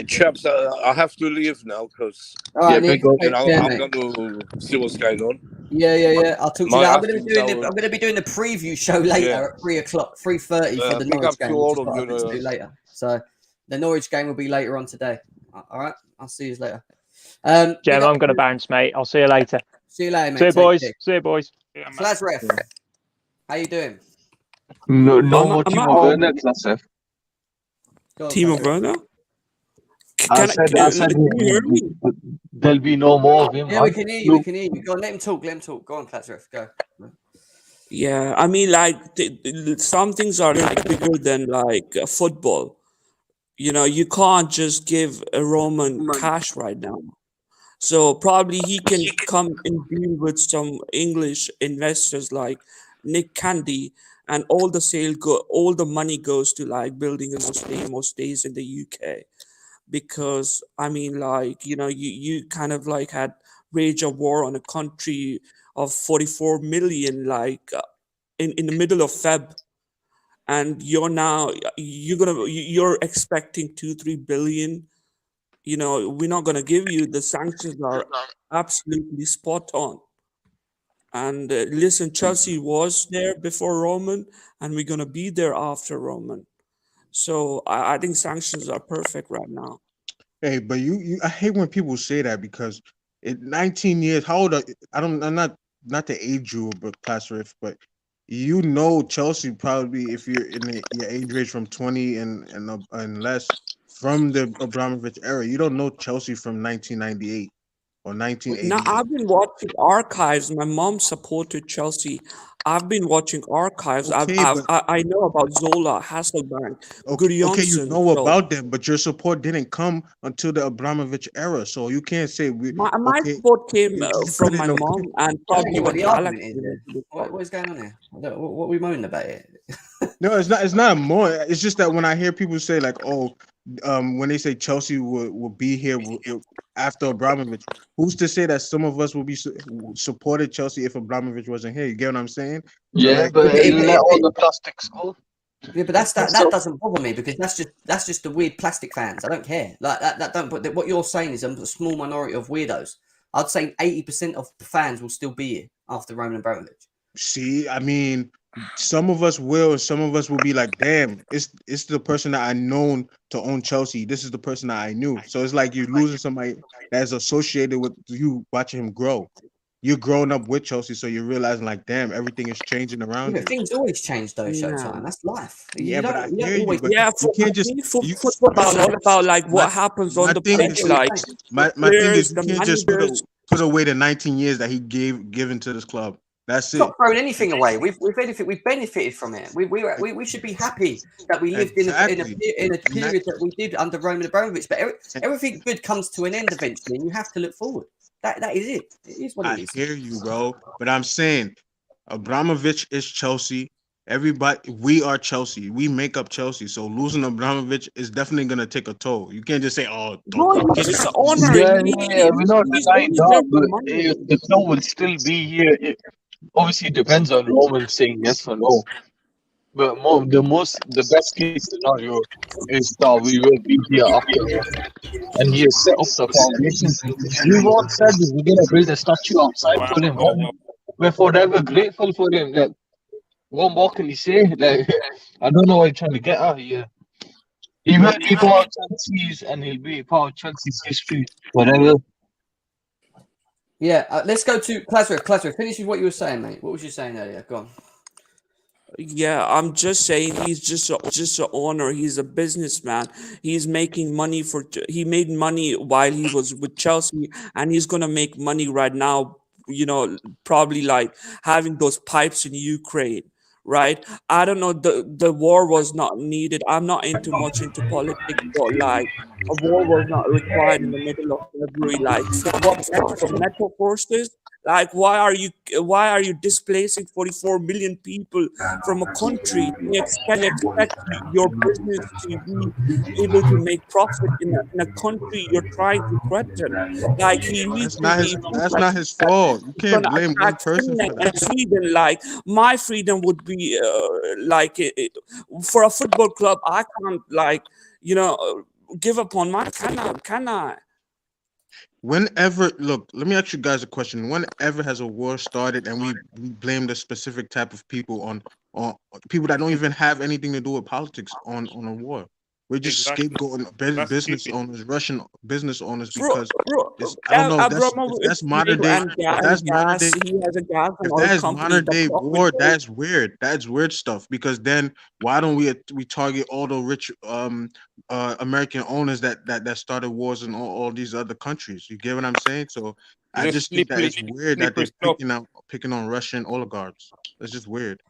Chaps, I have to leave now because All right, Yeah, Nick. big up. Take care, I'm mate. going to see what's going on. Yeah. I'll talk to you My later. I'm going to afternoon be now. I'm going to be doing the preview show later Yeah. at 3:30 for the Big Norwich up to game, all which is of what you, I'm going to do later. So the Norwich game will be later on today. All right, I'll see you later. Jem, big up I'm going to bounce, mate. I'll see you later. See you later, mate. See you, Take boys. care. See you, boys. Yeah, man. Class ref, how you doing? No more I'm Timo Werner, class F. Go on, Timo Class Ref. Werner. I Can you hear me? there'll be no more of him, Yeah, we man. can hear you. We can hear you. Go on, let him talk. Let him talk. Go on, Class Ref. Go. Yeah, I mean, like some things are like bigger than like football. You know, you can't just give a Roman cash right now. So probably he can come and deal with some English investors like Nick Candy, and all the money goes to like building a stadium or stays in the UK. Because I mean, like, you know, you kind of like had rage of war on a country of 44 million, like in the middle of Feb, and you're expecting 2-3 billion. You know, we're not gonna give you. The sanctions are absolutely spot on. And listen, Chelsea was there before Roman, and we're gonna be there after Roman. So I think sanctions are perfect right now. Hey, but I hate when people say that because in 19 years, how old are I'm not to age you, but class riff, but you know Chelsea probably if you're in your age range from 20 and less from the Abramovich era, you don't know Chelsea from 1998 or Now 1988. I've been watching archives. My mom supported Chelsea. I've been watching archives. Okay, but I know about Zola, Hasselbank, okay, you Gudjonsen. know So about them, but your support didn't come until the Abramovich era, so you can't say my okay. support came You from couldn't my know. mom and I don't probably get what when the Galaxy argument is was here. a big What club. is going on here? What are we moaning about here? No, it's not. It's not a more. It's just that when I hear people say like, "Oh, when they say Chelsea will be here after Abramovich," who's to say that some of us will be supported Chelsea if Abramovich wasn't here? You get what I'm saying? So Yeah, like, but Yeah, let all the plastics go. Yeah, but that So doesn't bother me because that's just the weird plastic fans. I don't care. Like that don't. But what you're saying is a small minority of weirdos. I'd say 80% of fans will still be here after Roman Abramovich. see, I mean, some of us will, some of us will be like, "Damn, it's the person that I known to own Chelsea. This is the person that I knew." So it's like you're losing somebody that's associated with you watching him grow. you're growing up with Chelsea, so you're realizing like, damn, everything is changing Yeah, around but you. things always change though, Yeah. Showtime. That's life. Yeah, but I You don't hear you, always. but Yeah, you for can't just me, for you. football is all about like My what happens my on the thing pitch, is That's what like I'm saying. the my thing is players, you the can't just managers. put away the 19 years that he given to this club. That's It's not it. throwing anything away. We've benefited from it. We should be happy that we lived Exactly. in a And that period that we did under Roman Abramovich. But everything good comes to an end eventually, and you have to look forward. That is it. It is what it I is. hear you, bro. But I'm saying Abramovich is Chelsea. Everybody, we are Chelsea. We make up Chelsea. So losing Abramovich is definitely gonna take a toll. You can't just say, "Oh, No, you he's can't just just an lose owner. him." Yeah, we're not He's denying only there that, for but money. the club will still be here. It obviously depends on Roman saying yes or no. But the best case scenario is that we will be here afterwards, and he has set up the foundations. We've all said we're gonna build a statue outside Wow, for him. wow, wow. We're forever grateful for him. Like, what more can he say? Like, I don't know what he's trying to get at here. He will be part of Chelsea's, and he'll be part of Chelsea's history forever. Yeah, let's go to Klazarif. Klazarif, finish with what you were saying, mate. What was you saying earlier? Go on. Yeah, I'm just saying he's just an owner. He's a businessman. He's making money he made money while he was with Chelsea, and he's gonna make money right now. Probably like having those pipes in Ukraine, right? I don't know. The war was not needed. I'm not much into politics, but like a war was not required in the middle of February. Like what NATO forces? Like why are you displacing 44 million people from a country? Do you expect your business to be able to make profit in a country you're trying to threaten? Like he recently put That's like not his fault. You he's gonna can't blame one attack person Finland for and that. Sweden. Like my freedom would be for a football club. I can't give up on my freedom, can I? Whenever, look, let me ask you guys a question. Whenever has a war started and we blame the specific type of people on people that don't even have anything to do with politics on a war? We're just Exactly. scapegoating That's business stupid. owners, Russian business owners, Bro, because bro, it's, I don't know, if Abramovich that's modern day, if and that's modern gas. day, He has a gas and if oil that is company. modern The day profit war, goes. that's weird. That's weird stuff. Because then why don't we target all the rich American owners that started wars in all these other countries? You get what I'm saying? So I It's a just think that it's weird that slippery they're slope. picking on Russian oligarchs. It's just weird.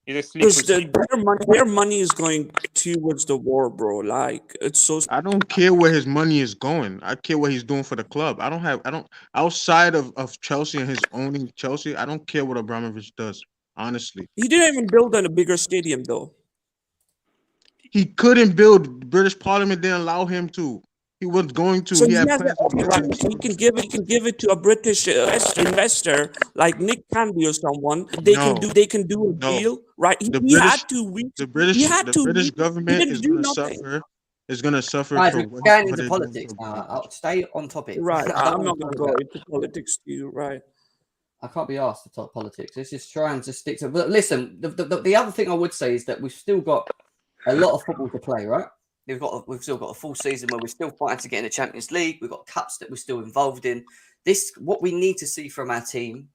It's a Because slippery slope. their money is going towards the war, bro. Like it's so. I don't care where his money is going. I care what he's doing for the club. I don't outside of Chelsea and his owning Chelsea, I don't care what Abramovich does, honestly. He didn't even build a bigger stadium though. He couldn't build. British Parliament didn't allow him to. He was going to. So He he had has the plans to build opportunity. He can give it to a British investor like Nick Canby or someone. No, They can do a no. deal, right? The He British, had 2 weeks. the He British, had the two British weeks. He government didn't is do gonna nothing. suffer. Is gonna suffer Guys, for we're going what into they're doing to politics now. Abramovich. I'll stay on topic. Right. I don't I'm want not to gonna talk go about. into politics to you, right? I can't be asked to talk politics. Let's just try and just stick to. But listen, the other thing I would say is that we've still got a lot of football to play, right? We've still got a full season where we're still fighting to get in the Champions League. We've got cups that we're still involved in. What we need to see from our team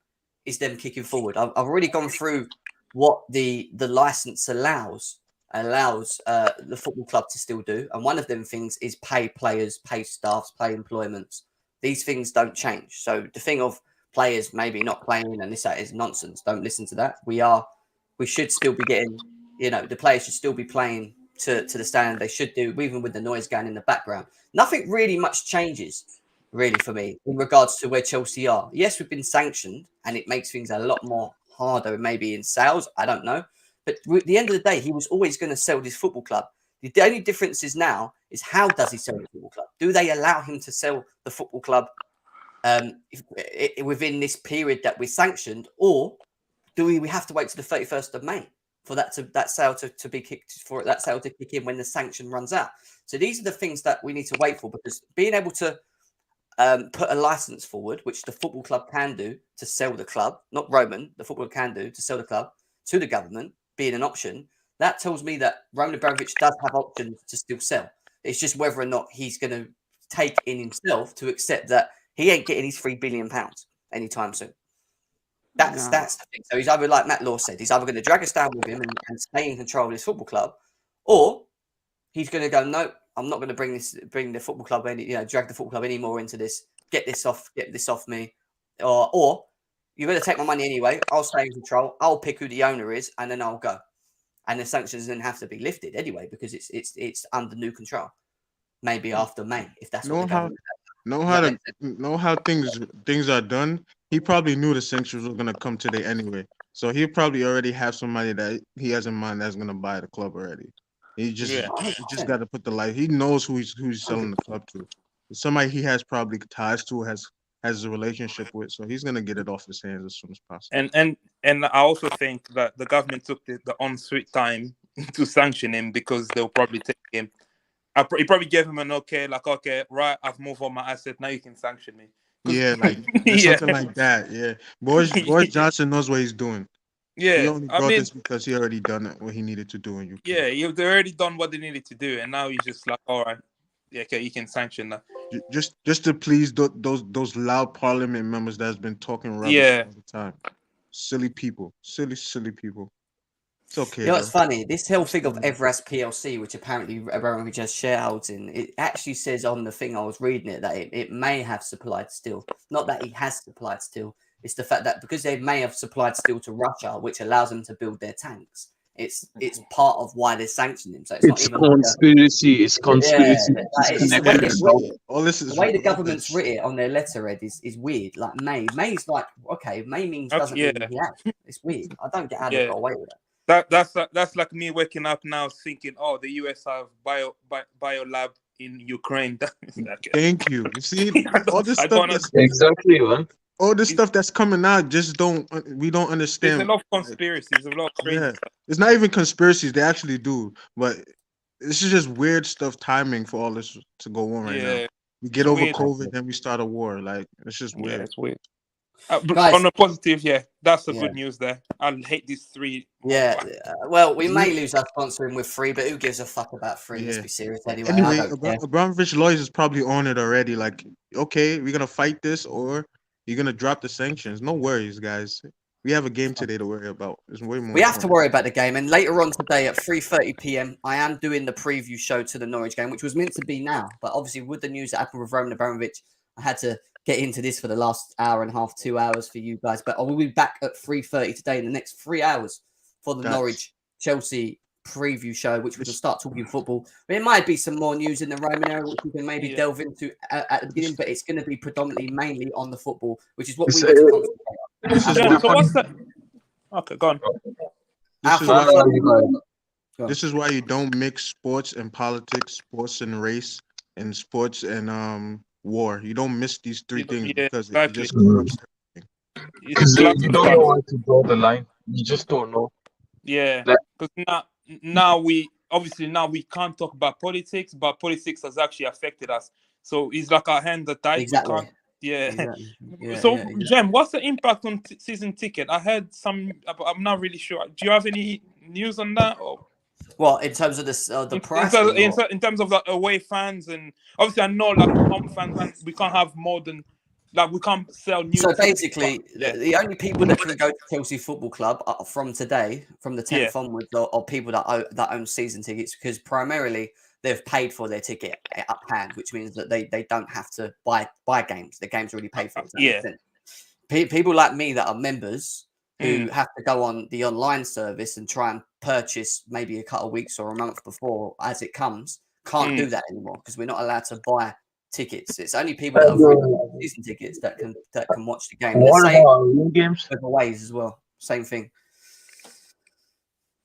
is them kicking forward. I've already gone through what the license allows the football club to still do, and one of them things is pay players, pay staffs, pay employments. These things don't change. So the thing of players maybe not playing and that is nonsense. Don't listen to that. We should still be getting, the players should still be playing to the standard they should do, even with the noise going in the background. Nothing really much changes, really, for me, in regards to where Chelsea are. Yes, we've been sanctioned, and it makes things a lot more harder, maybe in sales. I don't know. But at the end of the day, he was always going to sell this football club. The only difference is now is how does he sell the football club? Do they allow him to sell the football club within this period that we're sanctioned, or do we have to wait to the 31st of May for that sale to be kicked, for that sale to kick in when the sanction runs out? So these are the things that we need to wait for, because being able to put a license forward, which the football club can do to sell the club, not Roman, the football can do to sell the club to the government, being an option, that tells me that Roman Abramovich does have options to still sell. It's just whether or not he's going to take in himself to accept that he ain't getting his £3 billion anytime soon. That's No. that's the thing. So he's either, like Matt Law said, he's either going to drag us down with him and stay in control of this football club, or he's going to go, no, I'm not going to bring the football club drag the football club anymore into this. Get this off me, or you're going to take my money anyway. I'll stay in control. I'll pick who the owner is, and then I'll go. And the sanctions then have to be lifted anyway because it's under new control. Maybe after May, if that's what the government. Know how things are done. He probably knew the sanctions were gonna come today anyway, so he probably already have somebody that he has in mind that's gonna buy the club already. He just got to put the light. He knows who he's selling the club to. Somebody he has probably ties to, has a relationship with, so he's gonna get it off his hands as soon as possible. And I also think that the government took the on-sweet time to sanction him because they'll probably take him. He probably gave him an okay, right, I've moved on my asset, now you can sanction me. Yeah, like something like that. Yeah, Boris Johnson knows what he's doing. Yeah, he only brought this because he already done what he needed to do in UK. Yeah, they already done what they needed to do, and now he's just like, all right, yeah, okay, you can sanction that. Just to please those loud parliament members that's been talking rubbish all the time. Silly people, silly people. It's okay. You know what's funny? This whole thing of Evras PLC, which apparently Abramovich has shareholds in, it actually says on the thing I was reading it that it may have supplied steel. Not that he has supplied steel. It's the fact that because they may have supplied steel to Russia, which allows them to build their tanks. It's part of why they're sanctioning him. So it's not even conspiracy. It's conspiracy. The way the government's written it on their letterhead is weird. Like May's like, okay, May means doesn't mean he has. It's weird. I don't get how they got away with it. That's like me waking up now thinking, oh, the US have bio lab in Ukraine. Thank you. You see, all this stuff exactly, man. All this stuff that's coming out, we don't understand. There's a lot of conspiracies, a lot of crazy stuff. It's not even conspiracies, they actually do, but this is just weird stuff timing for all this to go on right now. We get over COVID, then we start a war. Like, it's just weird. Yeah, it's weird. But guys, on a positive, that's the good news there. I hate these three. Well, we may lose our sponsoring with free, but who gives a fuck about free? Let's be serious anyway. Abramovich lawyers is probably on it already. Like, okay, we're gonna fight this, or you're gonna drop the sanctions. No worries, guys. We have a game today to worry about. It's way more. We have to worry about the game, and later on today at 3:30 p.m., I am doing the preview show to the Norwich game, which was meant to be now, but obviously with the news that happened with Roman Abramovich, I had to get into this for the last hour and a half, 2 hours for you guys. But I will be back at 3:30 today in the next 3 hours for the Norwich Chelsea preview show, which we will start talking football. There might be some more news in the Roman area, which we can maybe delve into at the beginning, but it's going to be predominantly mainly on the football, which is what we want to concentrate on. So what's that? Okay, go on. This is why you don't mix sports and politics, sports and race, and sports and war. You don't miss these three things because it just corrupts everything. Because you don't know where to draw the line. You just don't know. Yeah, because now we can't talk about politics, but politics has actually affected us. So it's like our hands are tied. Exactly. Jem, what's the impact on season ticket? I heard some. I'm not really sure. Do you have any news on that? Or well, in terms of the price, in terms of the away fans, and obviously I know like home fans, we can't have more than. Like we can't sell new. So basically, the only people that can go to Chelsea Football Club from today, from the 10th onwards, are people that own season tickets, because primarily they've paid for their ticket up hand, which means that they don't have to buy games. The game's already paid for. People like me that are members who have to go on the online service and try and purchase maybe a couple of weeks or a month before as it comes, can't do that anymore because we're not allowed to buy tickets. It's only people that have season tickets that can watch the game. What about away games? Giveaways as well. Same thing.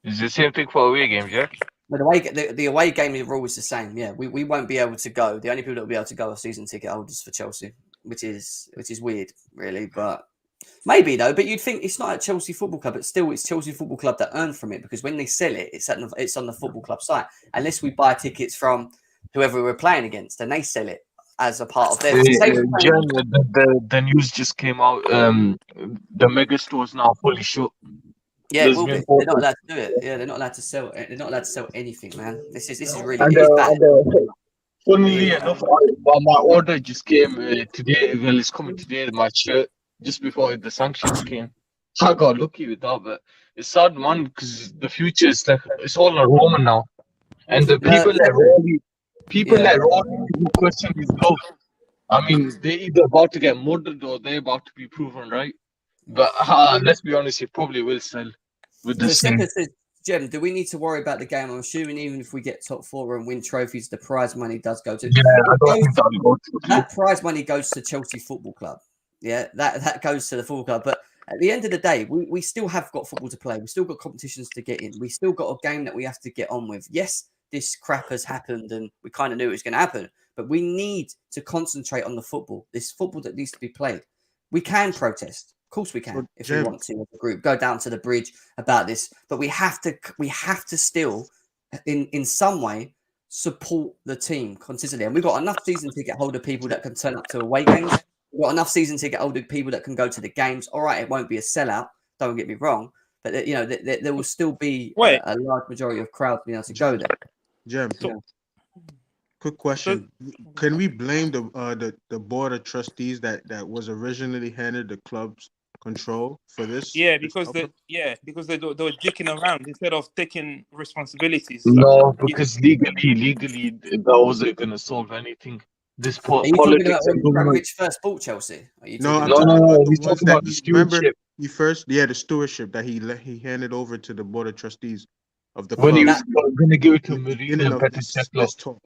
Is the same thing for away games, yeah? But the away game rule is the same. Yeah, we won't be able to go. The only people that will be able to go are season ticket holders for Chelsea, which is weird, really. But maybe though. But you'd think it's not a Chelsea Football Club, but still it's Chelsea Football Club that earn from it, because when they sell it, it's on the football club site. Unless we buy tickets from whoever we're playing against, and they sell it as a part of their. The news just came out. The mega store is now fully shut. Yeah, it will be. They're not allowed to do it. Yeah, they're not allowed to sell it. They're not allowed to sell anything, man. This is really bad. Funnily enough, my order just came today. Well, it's coming today. My shirt just before the sanctions came. I got lucky with that, but it's sad, man, because the future is like it's all a Roman now, and the people that Yeah. question his love. I mean, they either about to get murdered or they're about to be proven right. But let's be honest, he probably will sell with the So same. Secker says, Jem, do we need to worry about the game? I'm assuming even if we get top 4 and win trophies, the prize money does go to. Yeah, I don't think that'll go to. That prize money goes to Chelsea Football Club. Yeah, that goes to the football club. But at the end of the day, we still have got football to play. We still got competitions to get in. We still got a game that we have to get on with. Yes, this crap has happened and we kind of knew it was going to happen. But we need to concentrate on the football. This football that needs to be played. We can protest. Of course we can, if we want to, as a group, go down to the bridge about this. But we have to still, in some way, support the team consistently. And we've got enough season ticket holder people that can turn up to away games. We've got enough season ticket holder people that can go to the games. All right, it won't be a sellout. Don't get me wrong, but there will still be a large majority of crowds being able to go there. Jem, quick question: can we blame the board of trustees that was originally handed the club's control for this? Yeah, because they were dicking around instead of taking responsibilities. No, because legally, that wasn't gonna solve anything. This Are you talking about when Abramovich first bought Chelsea? No, he's talking about the stewardship. The stewardship that he handed over to the board of trustees of the when club. he was going to give it to Marina Let's talk.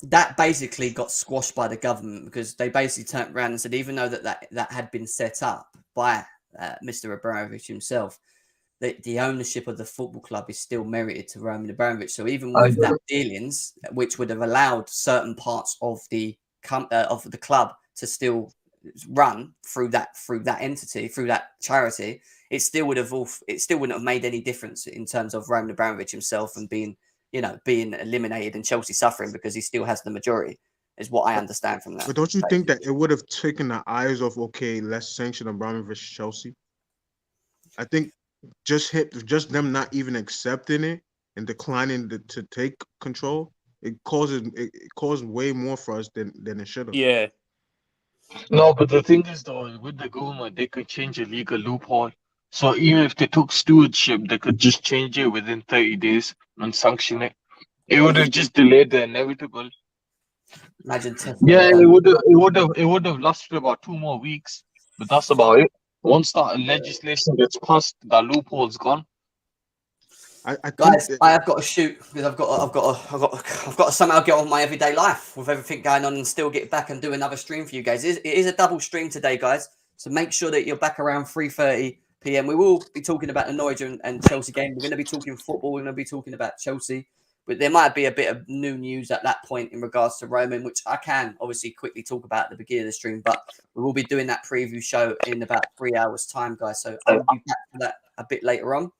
That basically got squashed by the government because they basically turned around and said, even though that had been set up by Mr. Abramovich himself, the ownership of the football club is still merited to Roman Abramovich. So even with that dealings, which would have allowed certain parts of the club to still run through that entity, through that charity, it still wouldn't have made any difference in terms of Roman Abramovich himself and being eliminated and Chelsea suffering because he still has the majority, is what I understand from that. But don't you think that it would have taken the eyes off, okay, let's sanction Abramovich Chelsea? I think just them not even accepting it and declining to take control, it caused way more for us than it should have. Yeah. No, but the thing is though, with the government, they could change a legal loophole. So even if they took stewardship, they could just change it within 30 days and sanction it. It would have just delayed the inevitable. Imagine. Yeah, it would have lasted about 2 more weeks, but that's about it. Once that legislation gets passed, that loophole's gone. Guys, I have got to shoot because I've got to somehow get on my everyday life with everything going on and still get back and do another stream for you guys. It is a double stream today, guys. So make sure that you're back around 3:30 p.m. We will be talking about the Norwich and Chelsea game. We're going to be talking football. We're going to be talking about Chelsea. But there might be a bit of new news at that point in regards to Roman, which I can obviously quickly talk about at the beginning of the stream. But we will be doing that preview show in about 3 hours' time, guys. So I'll be back for that a bit later on.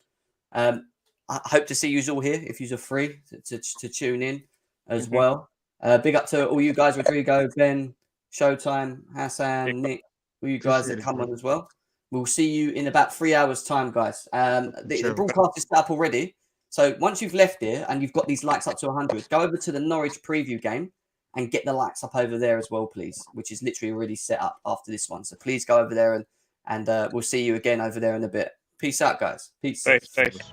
I hope to see you all here if you're free to tune in as well. Big up to all you guys, Rodrigo, Ben, Showtime, Hassan, Nick, all you guys that come on as well. We'll see you in about 3 hours' time, guys. The broadcast is set up already. So once you've left here and you've got these likes up to 100, go over to the Norwich preview game and get the likes up over there as well, please, which is literally already set up after this one. So please go over there and we'll see you again over there in a bit. Peace out, guys. Peace. Thanks.